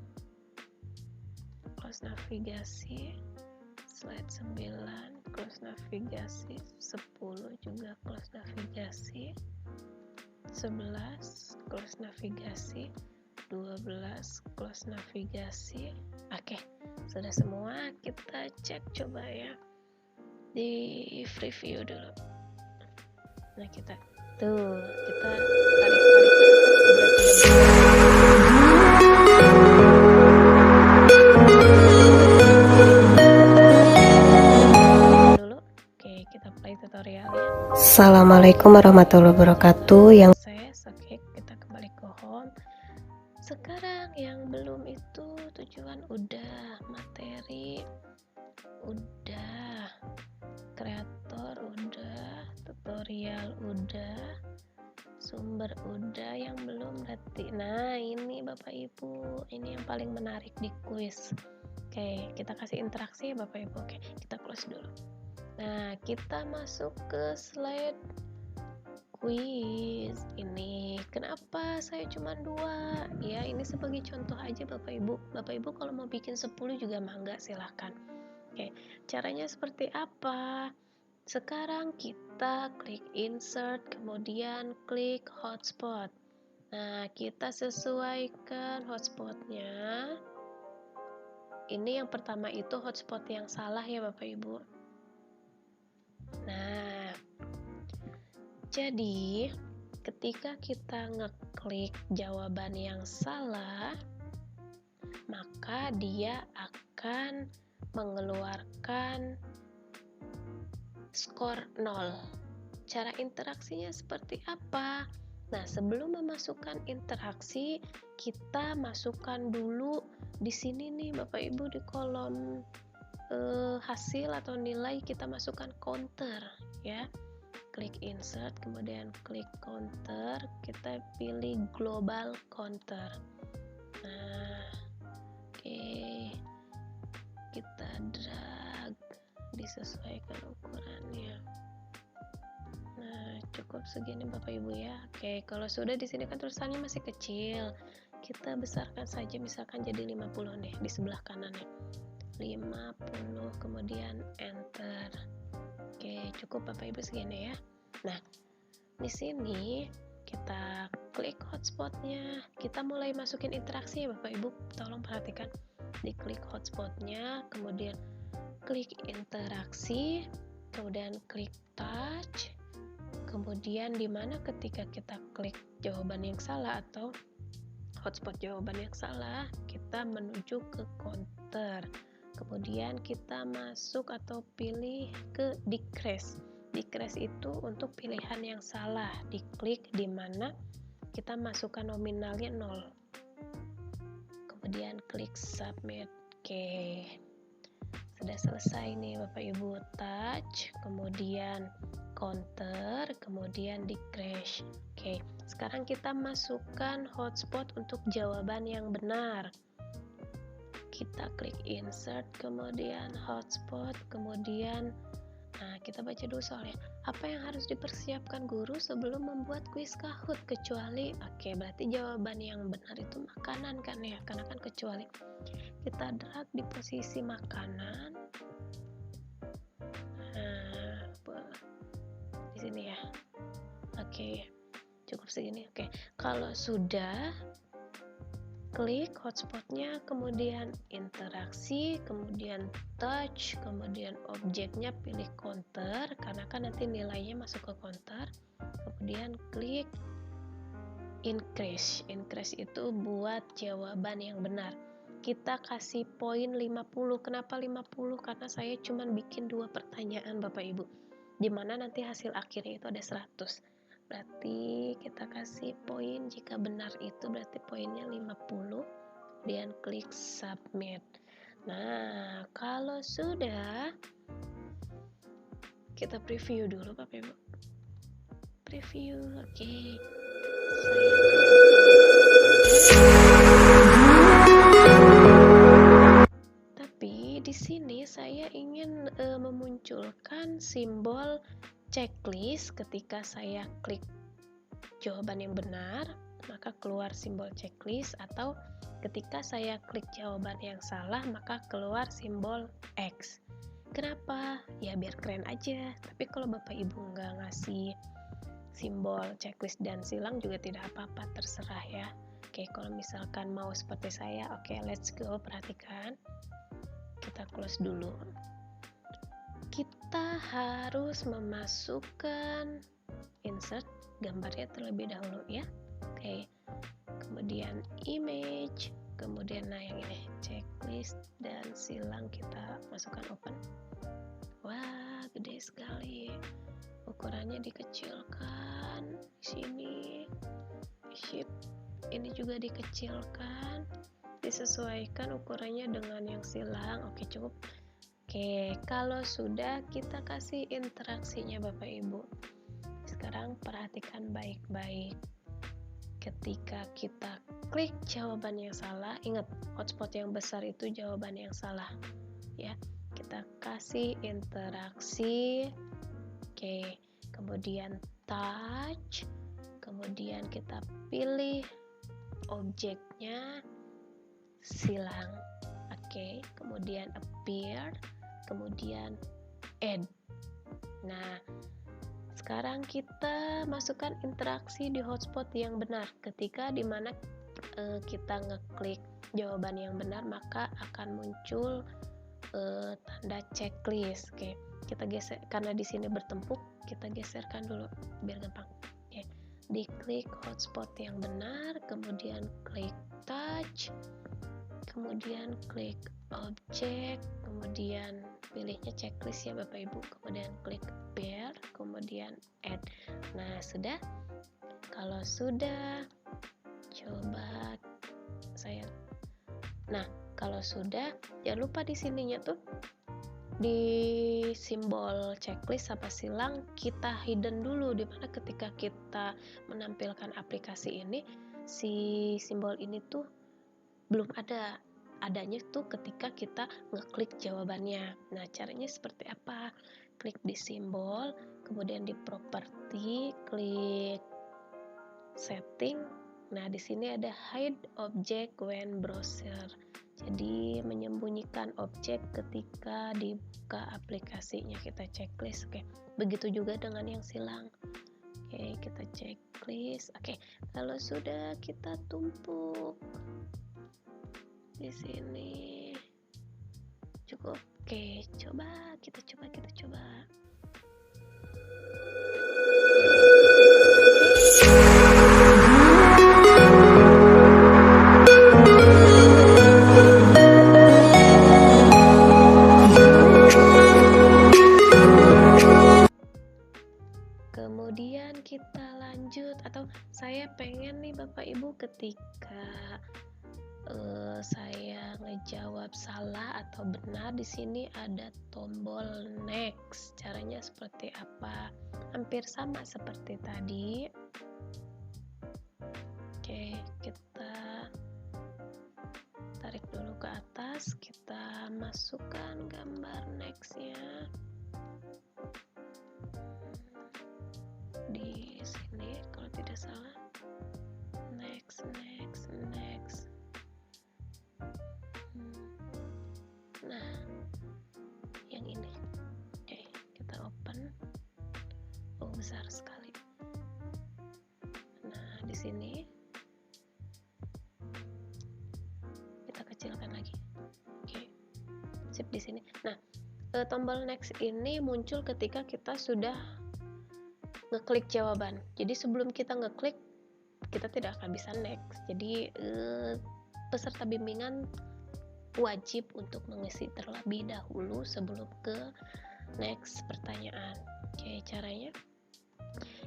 close navigasi, slide 9, close navigasi, 10 juga close navigasi, 11 close navigasi, 12 close navigasi. Oke, sudah semua. Kita cek coba ya di preview dulu. Nah, kita tarik ke atas sudah tidak dulu. Oke, kita play tutorialnya. Assalamualaikum warahmatullahi wabarakatuh. Yang oke, kita kembali ke home. Sekarang yang belum itu tujuan udah, materi udah, kreator udah, tutorial udah, sumber udah. Yang belum berarti, nah ini Bapak Ibu, ini yang paling menarik di kuis. Oke, kita kasih interaksi ya Bapak Ibu. Oke, kita close dulu. Nah, kita masuk ke slide quiz. Ini kenapa saya cuma 2 ya, ini sebagai contoh aja Bapak Ibu. Bapak Ibu kalau mau bikin 10 juga mangga, silahkan. Oke, caranya seperti apa? Sekarang kita klik insert, kemudian klik hotspot. Nah, kita sesuaikan hotspotnya. Ini yang pertama itu hotspot yang salah ya Bapak Ibu. Nah, jadi ketika kita ngeklik jawaban yang salah, maka dia akan mengeluarkan skor 0. Cara interaksinya seperti apa? Nah, sebelum memasukkan interaksi, kita masukkan dulu di sini nih Bapak Ibu, di kolom hasil atau nilai kita masukkan counter ya. Klik insert, kemudian klik counter, kita pilih global counter. Nah, oke, kita drag, disesuaikan ukurannya. Nah, cukup segini Bapak Ibu ya. Oke, kalau sudah di sini kan tulisannya masih kecil, kita besarkan saja, misalkan jadi 50 nih di sebelah kanannya. 50, kemudian enter. Oke, cukup Bapak Ibu segini ya. Nah, di sini kita klik hotspotnya, kita mulai masukin interaksi ya Bapak Ibu. Tolong perhatikan, diklik hotspotnya, kemudian klik interaksi, kemudian klik touch, kemudian dimana ketika kita klik jawaban yang salah atau hotspot jawaban yang salah, kita menuju ke counter. Kemudian kita masuk atau pilih ke decrease. Decrease itu untuk pilihan yang salah, diklik di mana kita masukkan nominalnya 0. Kemudian klik submit. Oke, sudah selesai nih Bapak Ibu. Touch, kemudian counter, kemudian decrease. Oke, sekarang kita masukkan hotspot untuk jawaban yang benar. Kita klik insert, kemudian hotspot, kemudian kita baca dulu soalnya. Apa yang harus dipersiapkan guru sebelum membuat kuis Kahoot? Kecuali, berarti jawaban yang benar itu makanan kan ya, karena kan kecuali. Kita drag di posisi makanan. Nah, Oke, cukup segini. Oke, kalau sudah, klik hotspotnya, kemudian interaksi, kemudian touch, kemudian objeknya pilih counter karena kan nanti nilainya masuk ke counter, kemudian klik increase. Increase itu buat jawaban yang benar. Kita kasih poin 50. Kenapa 50? Karena saya cuma bikin 2 pertanyaan Bapak Ibu, dimana nanti hasil akhirnya itu ada 100. Berarti kita kasih poin, jika benar itu berarti poinnya 50, kemudian klik submit. Nah, kalau sudah, kita preview dulu Bapak Ibu. Preview, oke. Tapi di sini saya ingin memunculkan simbol checklist. Ketika saya klik jawaban yang benar, maka keluar simbol checklist, atau ketika saya klik jawaban yang salah, maka keluar simbol X. Kenapa? Ya biar keren aja. Tapi kalau Bapak Ibu nggak ngasih simbol checklist dan silang juga tidak apa-apa, terserah ya. Oke, kalau misalkan mau seperti saya, oke, let's go. Perhatikan, kita close dulu. Kita harus memasukkan insert gambarnya terlebih dahulu ya. Oke, kemudian image, kemudian yang ini checklist dan silang kita masukkan open. Wah, gede sekali. Ukurannya dikecilkan di sini. Shift ini juga dikecilkan, disesuaikan ukurannya dengan yang silang. Oke, cukup. Oke, kalau sudah, kita kasih interaksinya Bapak Ibu. Sekarang perhatikan baik-baik. Ketika kita klik jawaban yang salah, ingat hotspot yang besar itu jawaban yang salah ya. Kita kasih interaksi. Oke, kemudian touch, kemudian kita pilih objeknya silang. Oke, kemudian appear, kemudian add. Nah, sekarang kita masukkan interaksi di hotspot yang benar. Ketika dimana kita ngeklik jawaban yang benar, maka akan muncul tanda checklist. Oke, kita geser karena di sini bertempuk, kita geserkan dulu biar gampang. Oke, diklik hotspot yang benar, kemudian klik touch, kemudian klik objek, kemudian pilihnya checklist ya Bapak Ibu, kemudian klik pair, kemudian add. Nah, sudah. Kalau sudah, coba saya. Nah, kalau sudah, jangan lupa di sininya tuh di simbol checklist apa silang kita hidden dulu, dimana ketika kita menampilkan aplikasi ini, si simbol ini tuh belum ada. Adanya tuh ketika kita ngeklik jawabannya. Nah, caranya seperti apa? Klik di simbol, kemudian di properti, klik setting. Nah, di sini ada hide object when browser. Jadi menyembunyikan objek ketika dibuka aplikasinya, kita checklist. Oke, begitu juga dengan yang silang. Oke, kita checklist. Oke, kalau sudah, kita tumpuk di sini. Cukup. Oke, kita coba. Kemudian kita lanjut, atau saya pengen nih Bapak Ibu ketika saya ngejawab salah atau benar, di sini ada tombol next. Caranya seperti apa? Hampir sama seperti tadi. Oke, kita tarik dulu ke atas, kita masukkan gambar next-nya di sini kalau tidak salah. Next. Nah, yang ini. Oke, kita open. Oh, besar sekali. sini, kita kecilkan lagi. Oke, sip di sini. Nah, tombol next ini muncul ketika kita sudah ngeklik jawaban. Jadi sebelum kita ngeklik, kita tidak akan bisa next. Jadi peserta bimbingan wajib untuk mengisi terlebih dahulu sebelum ke next pertanyaan. Oke, caranya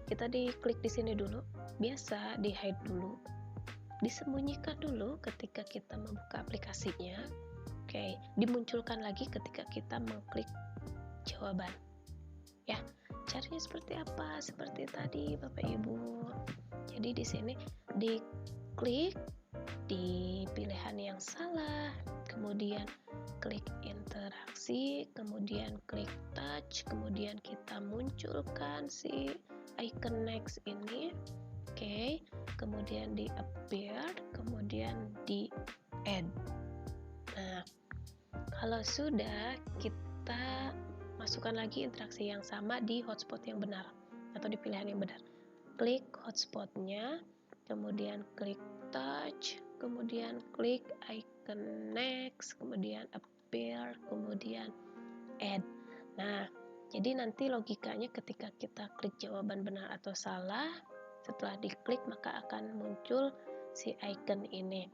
kita diklik di sini dulu. Biasa di hide dulu, disembunyikan dulu ketika kita membuka aplikasinya. Oke, dimunculkan lagi ketika kita mengklik jawaban. Ya, caranya seperti apa? Seperti tadi, Bapak Ibu. Jadi di sini diklik di pilihan yang salah, kemudian klik interaksi, kemudian klik touch, kemudian kita munculkan si icon next ini. Oke, kemudian di appear, kemudian di add. Nah, kalau sudah, kita masukkan lagi interaksi yang sama di hotspot yang benar atau di pilihan yang benar. Klik hotspotnya, kemudian klik touch, kemudian klik icon next, kemudian appear, kemudian add. Nah, jadi nanti logikanya ketika kita klik jawaban benar atau salah, setelah diklik maka akan muncul si icon ini.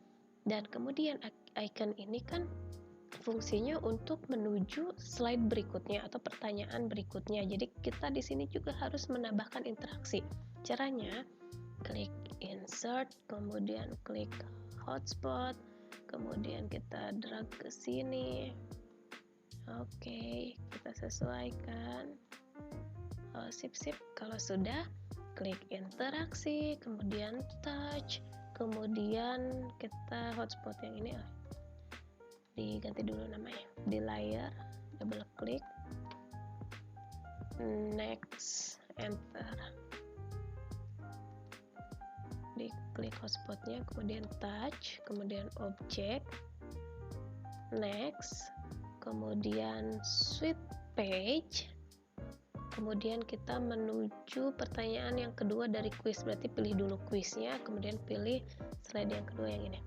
Dan kemudian icon ini kan fungsinya untuk menuju slide berikutnya atau pertanyaan berikutnya. Jadi kita di sini juga harus menambahkan interaksi. Caranya klik insert, kemudian klik hotspot, kemudian kita drag ke sini. Oke, kita sesuaikan. Sip. Kalau sudah, klik interaksi, kemudian touch, kemudian kita hotspot yang ini diganti dulu namanya, di layar double klik, next, enter, diklik hotspotnya, kemudian touch, kemudian object, next, kemudian switch page, kemudian kita menuju pertanyaan yang kedua dari kuis. Berarti pilih dulu kuisnya, kemudian pilih slide yang kedua yang ini,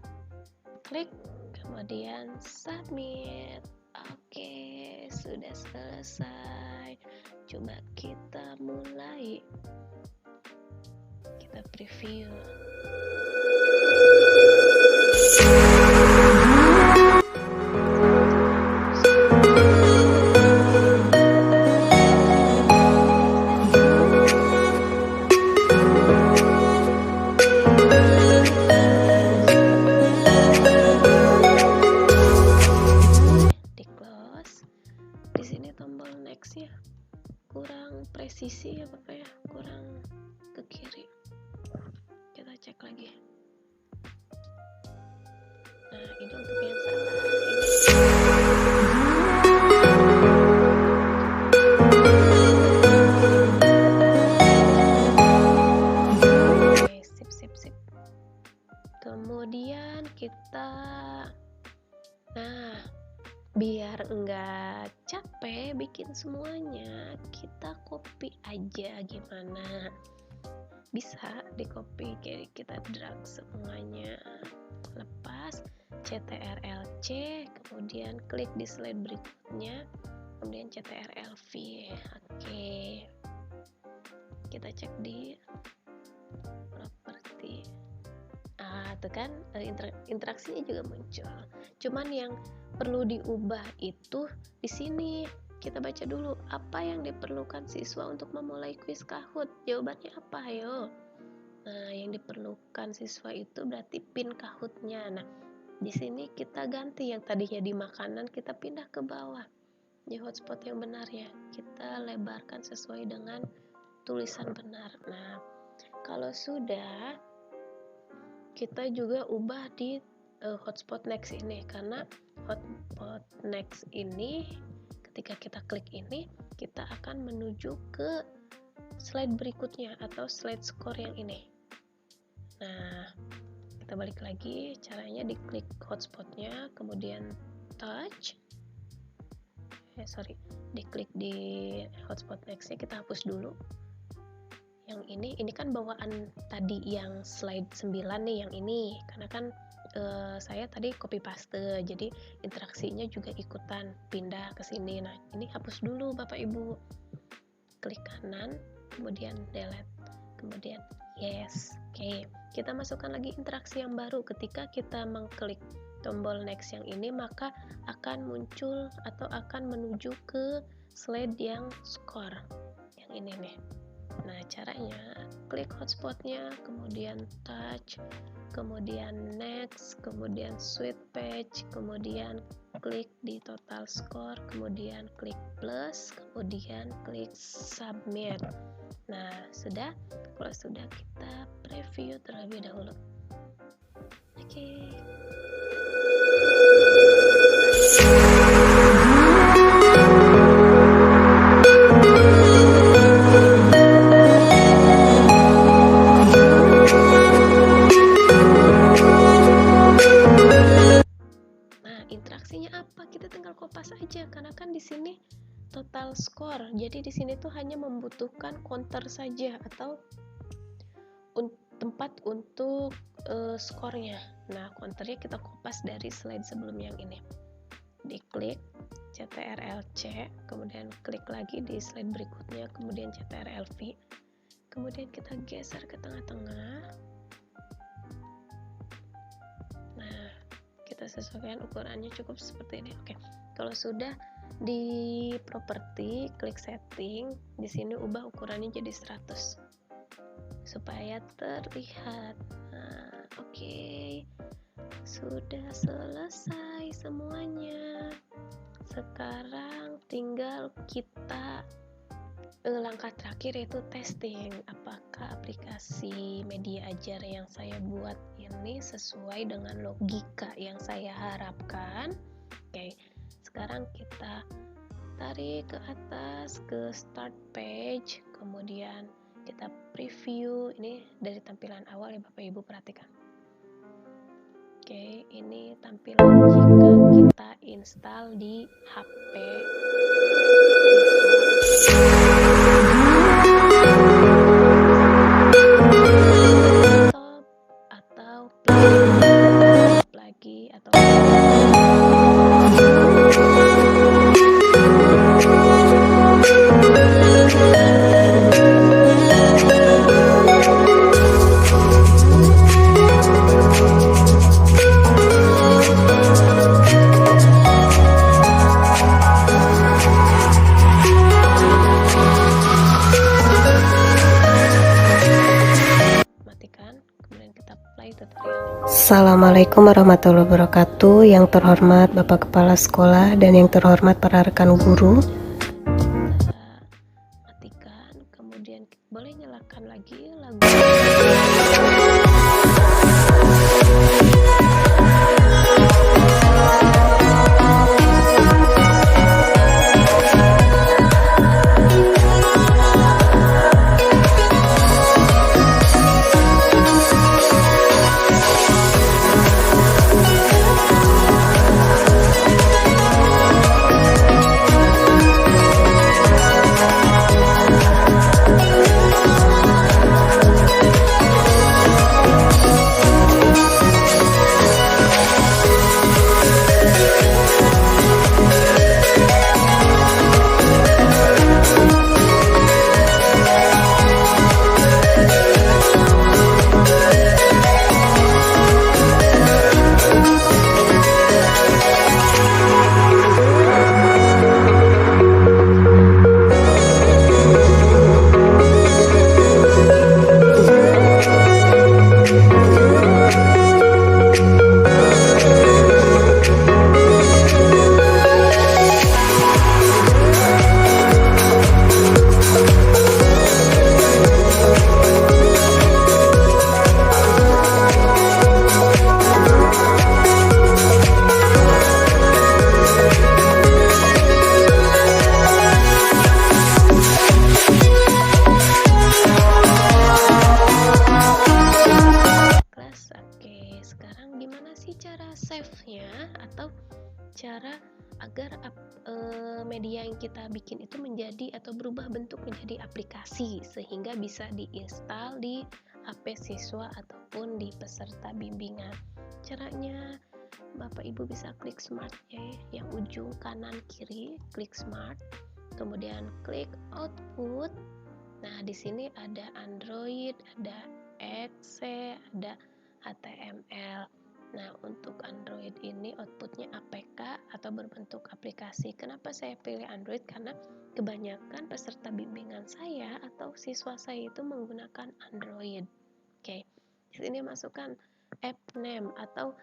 klik, kemudian submit. Oke, sudah selesai. Coba kita mulai, kita preview. Kurang presisi ya Bapak ya, kurang ke kiri. Kita cek lagi. Nah, ini untuk yang salah. Oke, sip. Kemudian kita, biar enggak capek bikin semuanya, kita copy aja. Gimana? Bisa di copy, kayak kita drag semuanya, lepas CTRL-C, kemudian klik di slide berikutnya, kemudian CTRL-V. Oke, kita cek di properti. Tuh kan, interaksinya juga muncul. Cuman yang perlu diubah itu di sini. Kita baca dulu apa yang diperlukan siswa untuk memulai kuis Kahoot. Jawabannya apa, ayo? Nah, yang diperlukan siswa itu berarti pin Kahoot-nya. Nah, di sini kita ganti yang tadinya di makanan, kita pindah ke bawah di hotspot yang benar ya. Kita lebarkan sesuai dengan tulisan benar. Nah, kalau sudah, kita juga ubah di hotspot next ini, karena hotspot next ini ketika kita klik ini, kita akan menuju ke slide berikutnya atau slide score yang ini. Nah, kita balik lagi, caranya diklik hotspotnya, kemudian touch, diklik di hotspot nextnya, kita hapus dulu yang ini kan bawaan tadi yang slide 9 nih, yang ini karena kan saya tadi copy paste, jadi interaksinya juga ikutan pindah ke sini. Nah, ini hapus dulu Bapak Ibu. Klik kanan, kemudian delete, kemudian yes. Oke, kita masukkan lagi interaksi yang baru. Ketika kita mengklik tombol next yang ini, maka akan muncul atau akan menuju ke slide yang score yang ini nih. Nah, caranya klik hotspotnya, kemudian touch, kemudian next, kemudian switch page, kemudian klik di total score, kemudian klik plus, kemudian klik submit. Nah, sudah. Kalau sudah, kita preview terlebih dahulu. Oke. Interaksinya apa? Kita tinggal kopas aja karena kan di sini total score. Jadi di sini tuh hanya membutuhkan counter saja atau tempat untuk skornya. Nah, counternya kita kopas dari slide sebelum yang ini. Diklik CTRL-C, kemudian klik lagi di slide berikutnya, kemudian CTRL-V. Kemudian kita geser ke tengah-tengah. Kita sesuaikan ukurannya cukup seperti ini. Oke. Kalau sudah di properti, klik setting, di sini ubah ukurannya jadi 100 supaya terlihat. Nah, oke. Sudah selesai semuanya. Sekarang tinggal kita langkah terakhir yaitu testing. Apakah aplikasi media ajar yang saya buat ini sesuai dengan logika yang saya harapkan? Oke, sekarang kita tarik ke atas ke start page, kemudian kita preview. Ini dari tampilan awal ya Bapak Ibu, perhatikan. Oke, ini tampilan jika kita install di HP atau lagi atau Assalamualaikum warahmatullahi wabarakatuh. Yang terhormat Bapak Kepala Sekolah dan yang terhormat para rekan guru. Matikan, kemudian boleh nyalakan lagi lagu. agar media yang kita bikin itu menjadi atau berubah bentuk menjadi aplikasi sehingga bisa diinstal di HP siswa ataupun di peserta bimbingan. Caranya Bapak Ibu bisa klik smart-nya yang ujung kanan kiri, klik smart, kemudian klik output. Nah, di sini ada Android, ada exe, ada HTML. Nah, untuk Android ini outputnya APK atau berbentuk aplikasi. Kenapa saya pilih Android? Karena kebanyakan peserta bimbingan saya atau siswa saya itu menggunakan Android. Oke, di sini masukkan app name atau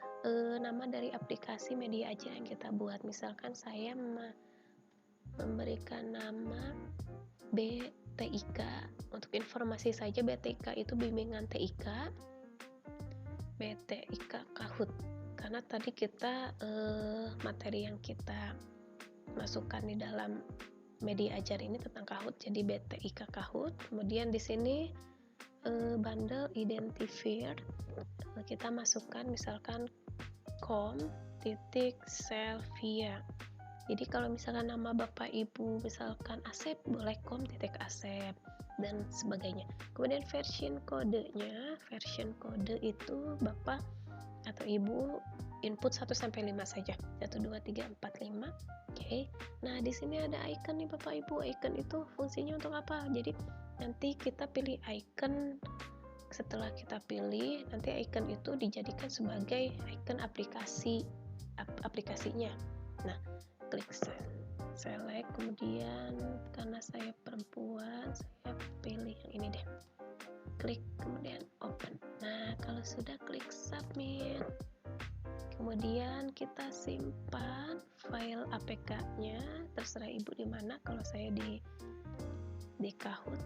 nama dari aplikasi media ajar yang kita buat. Misalkan saya memberikan nama BTIK. Untuk informasi saja, BTIK itu bimbingan TIK. BTIK Kahoot, karena tadi kita materi yang kita masukkan di dalam media ajar ini tentang Kahoot, jadi BTIK Kahoot. Kemudian di sini bundle identifier, kita masukkan misalkan com.selvia. Jadi kalau misalkan nama Bapak Ibu misalkan Asep, boleh com.asep dan sebagainya. Kemudian version kode itu Bapak atau Ibu input 1 sampai 5 saja. 1 2 3 4 5. Oke. Nah, di sini ada icon nih Bapak Ibu. Icon itu fungsinya untuk apa? Jadi nanti kita pilih icon. Setelah kita pilih, nanti icon itu dijadikan sebagai icon aplikasinya. Nah, klik select, kemudian karena saya perempuan, saya pilih yang ini deh. Klik kemudian open. Nah, kalau sudah klik submit. Kemudian kita simpan file APK-nya, terserah Ibu di mana. Kalau saya di Kahoot.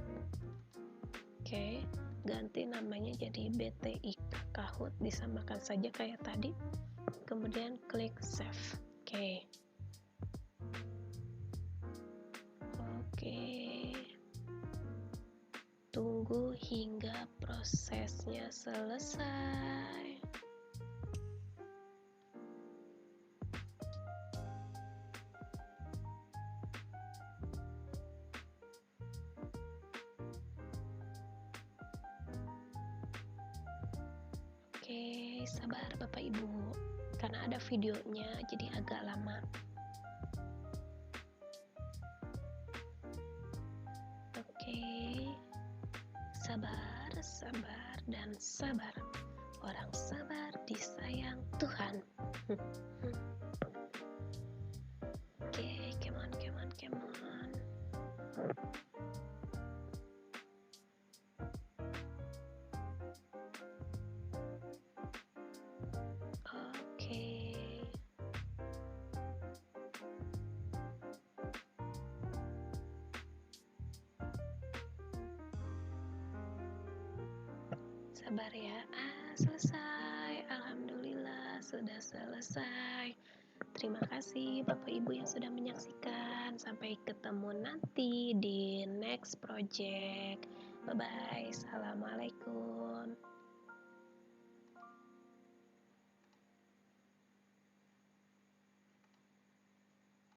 Oke, ganti namanya jadi BTIK Kahoot, disamakan saja kayak tadi. Kemudian klik save. Oke. Tunggu hingga prosesnya selesai. Oke, sabar Bapak Ibu, karena ada videonya jadi agak lama. Oke, sabar, sabar, dan sabar. Orang sabar disayang Tuhan. Oke, come on. Oke. Sabar ya. Selesai. Alhamdulillah sudah selesai. Terima kasih Bapak Ibu yang sudah menyaksikan. Sampai ketemu nanti di next project. Bye bye. Assalamualaikum.